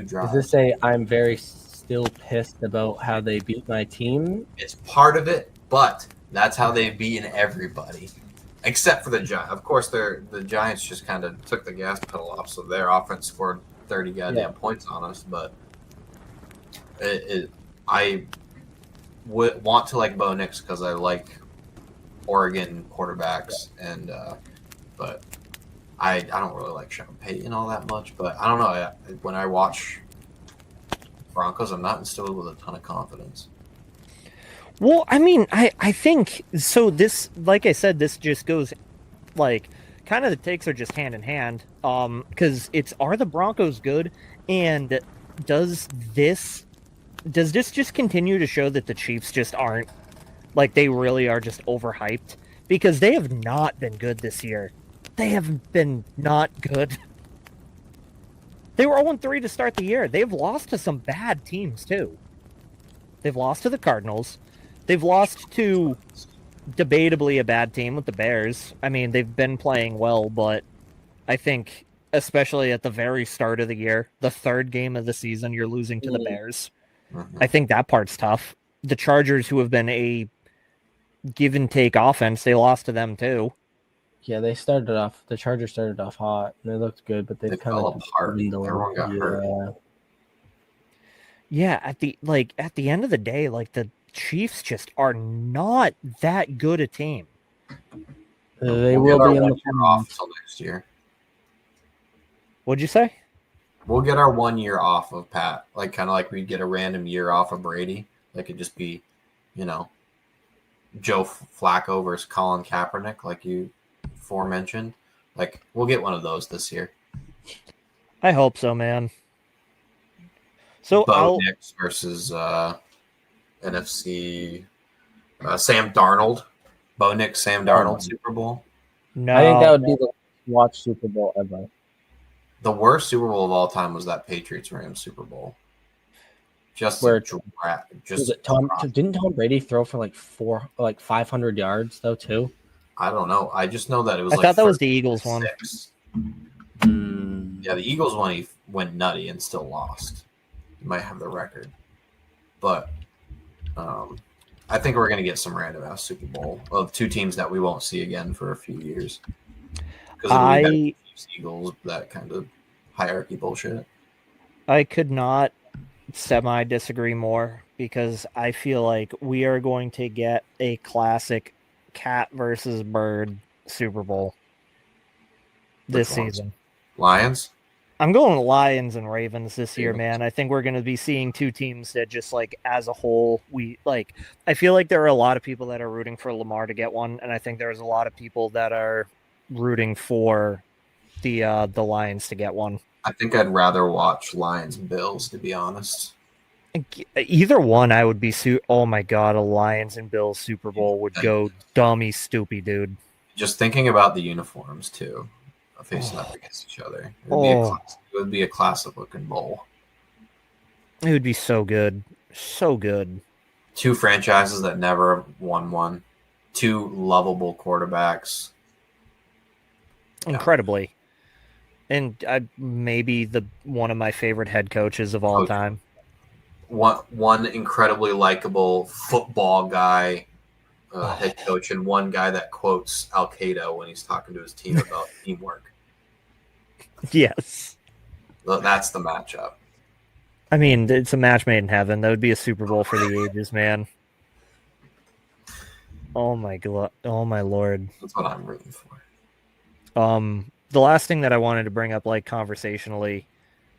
drives. Does this say I'm very still pissed about how they beat my team? It's part of it, but that's how they've beaten everybody, except for the Giants. Of course, the Giants just kind of took the gas pedal off, so their offense scored 30 goddamn points on us. But I would want to like Bo Nix because I like Oregon quarterbacks, and but I don't really like Sean Payton all that much. But I don't know. When I watch Broncos, I'm not instilled with a ton of confidence. Well, I mean, I think so. This, like I said, this just goes like kind of the takes are just hand in hand. Because are the Broncos good, and does this just continue to show that the Chiefs just aren't, like, they really are just overhyped? Because they have not been good this year. They have been not good. They were 0-3 to start the year. They've lost to some bad teams, too. They've lost to the Cardinals. They've lost to debatably a bad team with the Bears. I mean, they've been playing well, but I think, especially at the very start of the year, the third game of the season, you're losing to the Bears. I think that part's tough. The Chargers, who have been a give and take offense, they lost to them too. Yeah, the Chargers started off hot and they looked good, but they kind of apart. Everyone got hurt. Yeah, at the end of the day, like, the Chiefs just are not that good a team. They will be in the playoffs until next year. What'd you say? We'll get our 1 year off of Pat, like kind of like we'd get a random year off of Brady. Like it'd just be, Joe Flacco versus Colin Kaepernick, like you aforementioned. Like we'll get one of those this year. I hope so, man. So Bo Nix versus NFC Sam Darnold. Bo Nix, Sam Darnold Super Bowl. No, I think that would be the watch Super Bowl ever. The worst Super Bowl of all time was that Patriots Rams Super Bowl. Just didn't Tom Brady throw for like 500 yards though too? I don't know. I just know that it was. I thought that was the Eagles one. Yeah, the Eagles one he went nutty and still lost. He might have the record, but I think we're gonna get some random ass Super Bowl of two teams that we won't see again for a few years. Because Eagles, that kind of hierarchy bullshit. I could not semi-disagree more because I feel like we are going to get a classic cat versus bird Super Bowl this season. Lions? I'm going Lions and Ravens this year, man. I think we're going to be seeing two teams that just like as a whole, I feel like there are a lot of people that are rooting for Lamar to get one, and I think there's a lot of people that are rooting for the Lions to get one. I think I'd rather watch Lions and Bills, to be honest. Either one, I would be oh my god, a Lions and Bills Super Bowl would go dummy stoopy, dude. Just thinking about the uniforms too, facing up against each other. It would be a classic looking bowl. It would be so good, so good. Two franchises that never won one. Two lovable quarterbacks. Incredibly. And maybe one of my favorite head coaches of all time. One incredibly likable football guy, head coach, and one guy that quotes Al Qaeda when he's talking to his team about teamwork. Yes. That's the matchup. I mean, it's a match made in heaven. That would be a Super Bowl for the ages, man. Oh my god! Oh my lord! That's what I'm rooting for. The last thing that I wanted to bring up, like conversationally,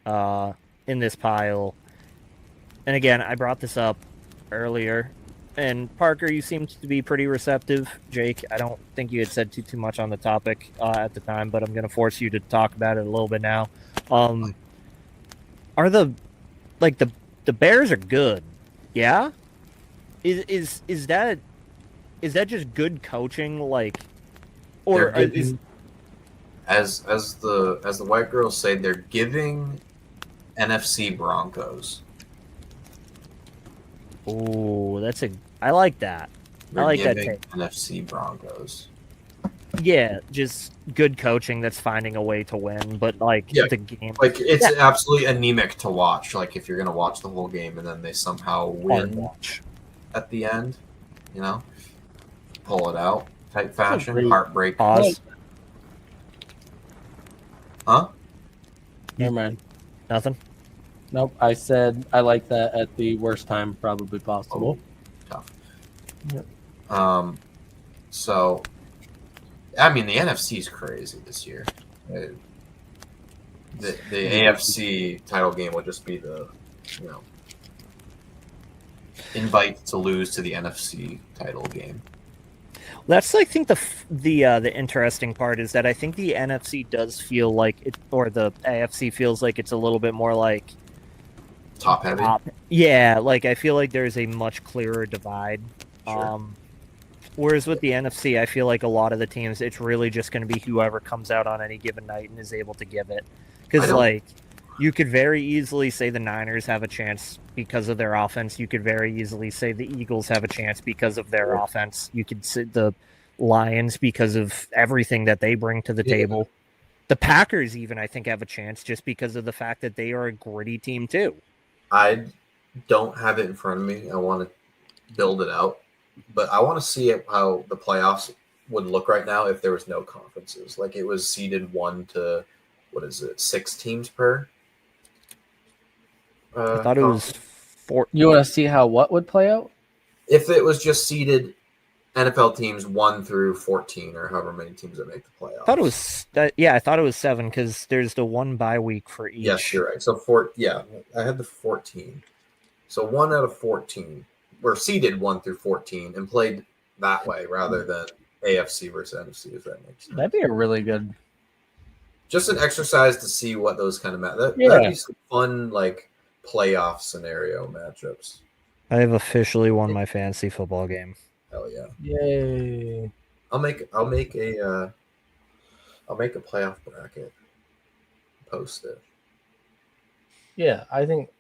in this pile, and again, I brought this up earlier, and Parker, you seemed to be pretty receptive. Jake, I don't think you had said too much on the topic at the time, but I'm going to force you to talk about it a little bit now. Are the Bears are good? Yeah. Is that just good coaching? Like, or as the white girls say, they're giving NFC Broncos. Oh, I like that. I like that take. NFC Broncos. Yeah, just good coaching that's finding a way to win, but the game, it's absolutely anemic to watch. Like if you're gonna watch the whole game and then they somehow win at the end, pull it out type fashion, heartbreak. Pause. Huh? Never mind. Nothing. Nope. I said I like that at the worst time probably possible. Tough. Yep. So, I mean, the NFC is crazy this year. The AFC title game will just be the, invite to lose to the NFC title game. That's, I think, the interesting part is that I think the NFC does feel like it, or the AFC feels like it's a little bit more like top heavy. Yeah, like I feel like there's a much clearer divide. Sure. Whereas with the NFC, I feel like a lot of the teams, it's really just going to be whoever comes out on any given night and is able to give it. Because, you could very easily say the Niners have a chance because of their offense. You could very easily say the Eagles have a chance because of their offense. You could say the Lions because of everything that they bring to the table. The Packers even, I think, have a chance just because of the fact that they are a gritty team, too. I don't have it in front of me. I want to build it out. But I want to see how the playoffs would look right now if there was no conferences. Like it was seeded 1 to, 6 teams per? I thought it was 4. You want to see how what would play out? If it was just seeded NFL teams 1 through 14, or however many teams that make the playoffs. I thought it was I thought it was 7 because there's the 1 bye week for each. Yes, you're right. So I had the 14. So 1 out of 14 were seeded 1 through 14 and played that way rather than AFC versus NFC. If that makes sense. That'd be a really good. Just an exercise to see what those kind of that'd be some fun like playoff scenario matchups. I have officially won my fantasy football game. Hell yeah! Yay! I'll make a playoff bracket. Post it. Yeah, I think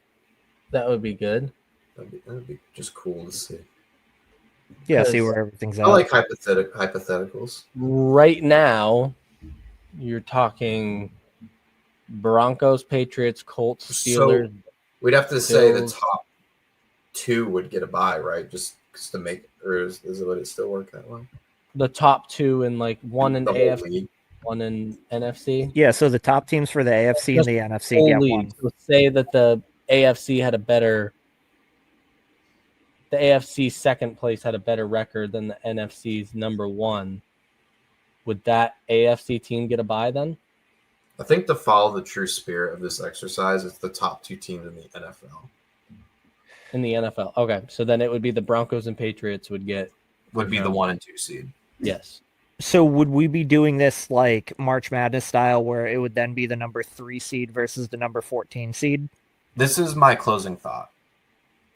that would be good. That'd be just cool to see. Yeah, see where everything's at. I like hypotheticals. Right now, you're talking Broncos, Patriots, Colts, Steelers. So we'd have to say the Bills. top 2 would get a bye, right? Just to make, or is it, would it still work that way? The top 2 in like one in The whole AFC, league? one in NFC. Yeah, so the top teams for the AFC and the NFC get one. So say that the AFC had a better. The AFC second place had a better record than the NFC's number 1. Would that AFC team get a bye then? I think to follow the true spirit of this exercise, it's the top 2 teams in the NFL. In the NFL. Okay. So then it would be the Broncos and Patriots would be the 1 and 2 seed. Yes. So would we be doing this like March Madness style where it would then be the number 3 seed versus the number 14 seed? This is my closing thought.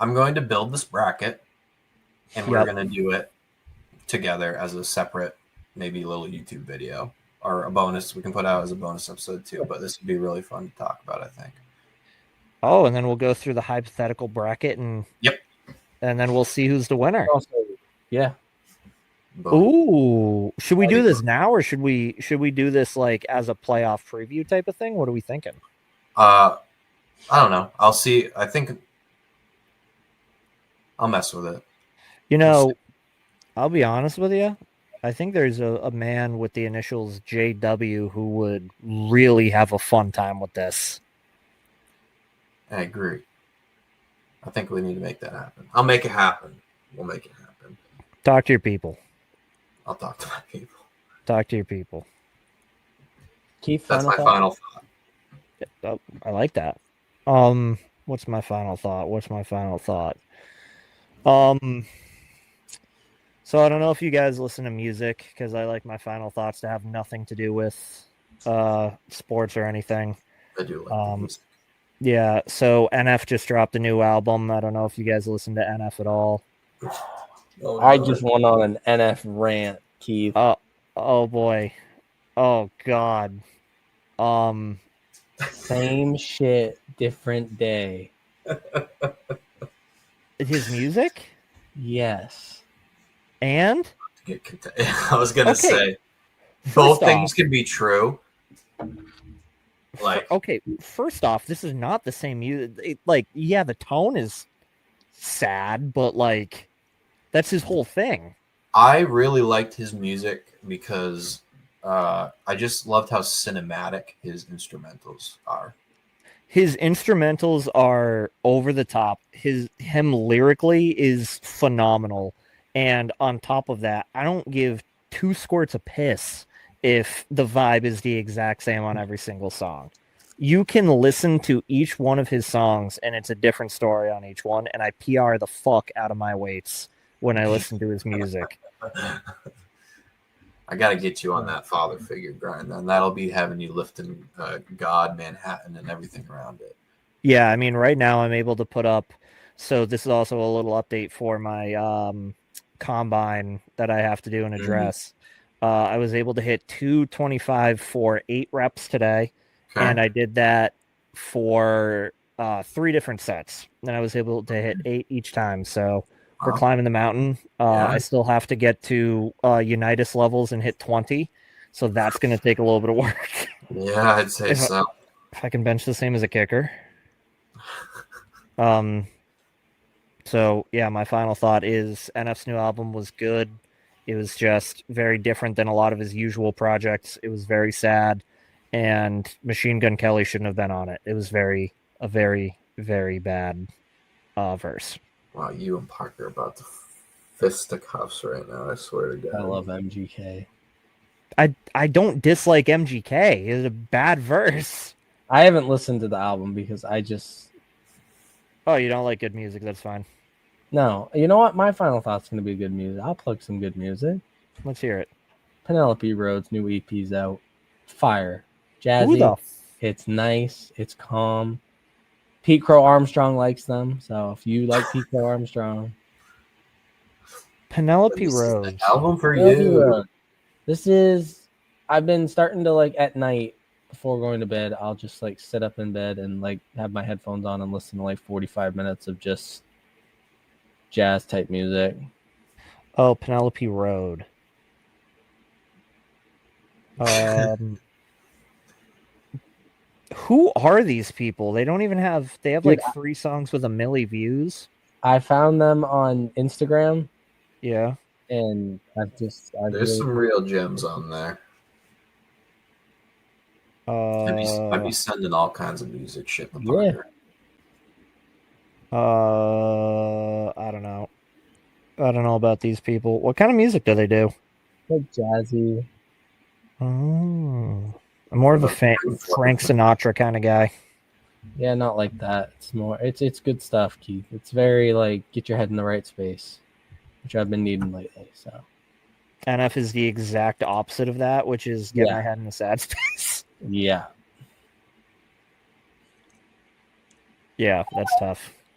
I'm going to build this bracket, and we're going to do it together as a separate, maybe little YouTube video or a bonus we can put out as a bonus episode too. But this would be really fun to talk about, I think. Oh, and then we'll go through the hypothetical bracket and then we'll see who's the winner. Yeah. Boom. Ooh, should we do this now or should we do this like as a playoff preview type of thing? What are we thinking? I don't know. I'll see. I think I'll mess with it. You know, I'll be honest with you. I think there's a man with the initials JW who would really have a fun time with this. I agree. I think we need to make that happen. I'll make it happen. We'll make it happen. Talk to your people. I'll talk to my people. Talk to your people. Keith, that's my final thought. Oh, I like that. What's my final thought? So I don't know if you guys listen to music because I like my final thoughts to have nothing to do with sports or anything. I do like music. Yeah, so NF just dropped a new album. I don't know if you guys listen to NF at all. I just went on an NF rant, Keith. Oh boy. Oh God. Same shit, different day. His music? Yes. And? I was gonna say both things can be true. Like, okay, first off, this is not the same music. The tone is sad, but like that's his whole thing. I really liked his music because I just loved how cinematic his instrumentals are. His instrumentals are over the top. Him lyrically is phenomenal. And on top of that, I don't give 2 squirts of piss if the vibe is the exact same on every single song. You can listen to each one of his songs and it's a different story on each one. And I PR the fuck out of my weights when I listen to his music. I got to get you on that father figure grind, and that'll be having you lifting God, Manhattan, and everything around it. Yeah, I mean, right now I'm able to put up. So this is also a little update for my combine that I have to do and address. I was able to hit 225 for 8 reps today, and I did that for 3 different sets. And I was able to hit 8 each time. So we're climbing the mountain. I still have to get to Unitas levels and hit 20. So that's going to take a little bit of work. Yeah, I'd say so. If I can bench the same as a kicker. So, yeah, my final thought is NF's new album was good. It was just very different than a lot of his usual projects. It was very sad. And Machine Gun Kelly shouldn't have been on it. It was a very, very bad verse. Wow, you and Parker are about to fisticuffs right now. I swear to God. I love MGK. I don't dislike MGK. It's a bad verse. I haven't listened to the album because I just Oh, you don't like good music? That's fine. no. You know what? My final thought's gonna be good music. I'll plug some good music. Let's hear it. Penelope Rhodes' new EP's out. Fire, Who jazzy. the It's nice. It's calm. Pete Crow Armstrong likes them, so if you like Pete Crow Armstrong, Penelope This is the Rose. album for Penelope you. Rhodes. This is. I've been starting to like at night before going to bed. I'll just like sit up in bed and like have my headphones on and listen to like 45 minutes of just jazz type music. Oh, Penelope Road. Who are these people? They don't even have. They have like 3 songs with 1 million views. I found them on Instagram, Yeah. and There's really, some real gems on there. I'd be sending all kinds of music shit to Parker. I don't know. I don't know about these people. What kind of music do they do? like jazzy. Oh, I'm more of a Frank Sinatra kind of guy. Yeah, not like that. It's more. It's good stuff, Keith. It's very like get your head in the right space, which I've been needing lately. So NF is the exact opposite of that, which is get Yeah. my head in a sad space. yeah. Yeah, that's tough.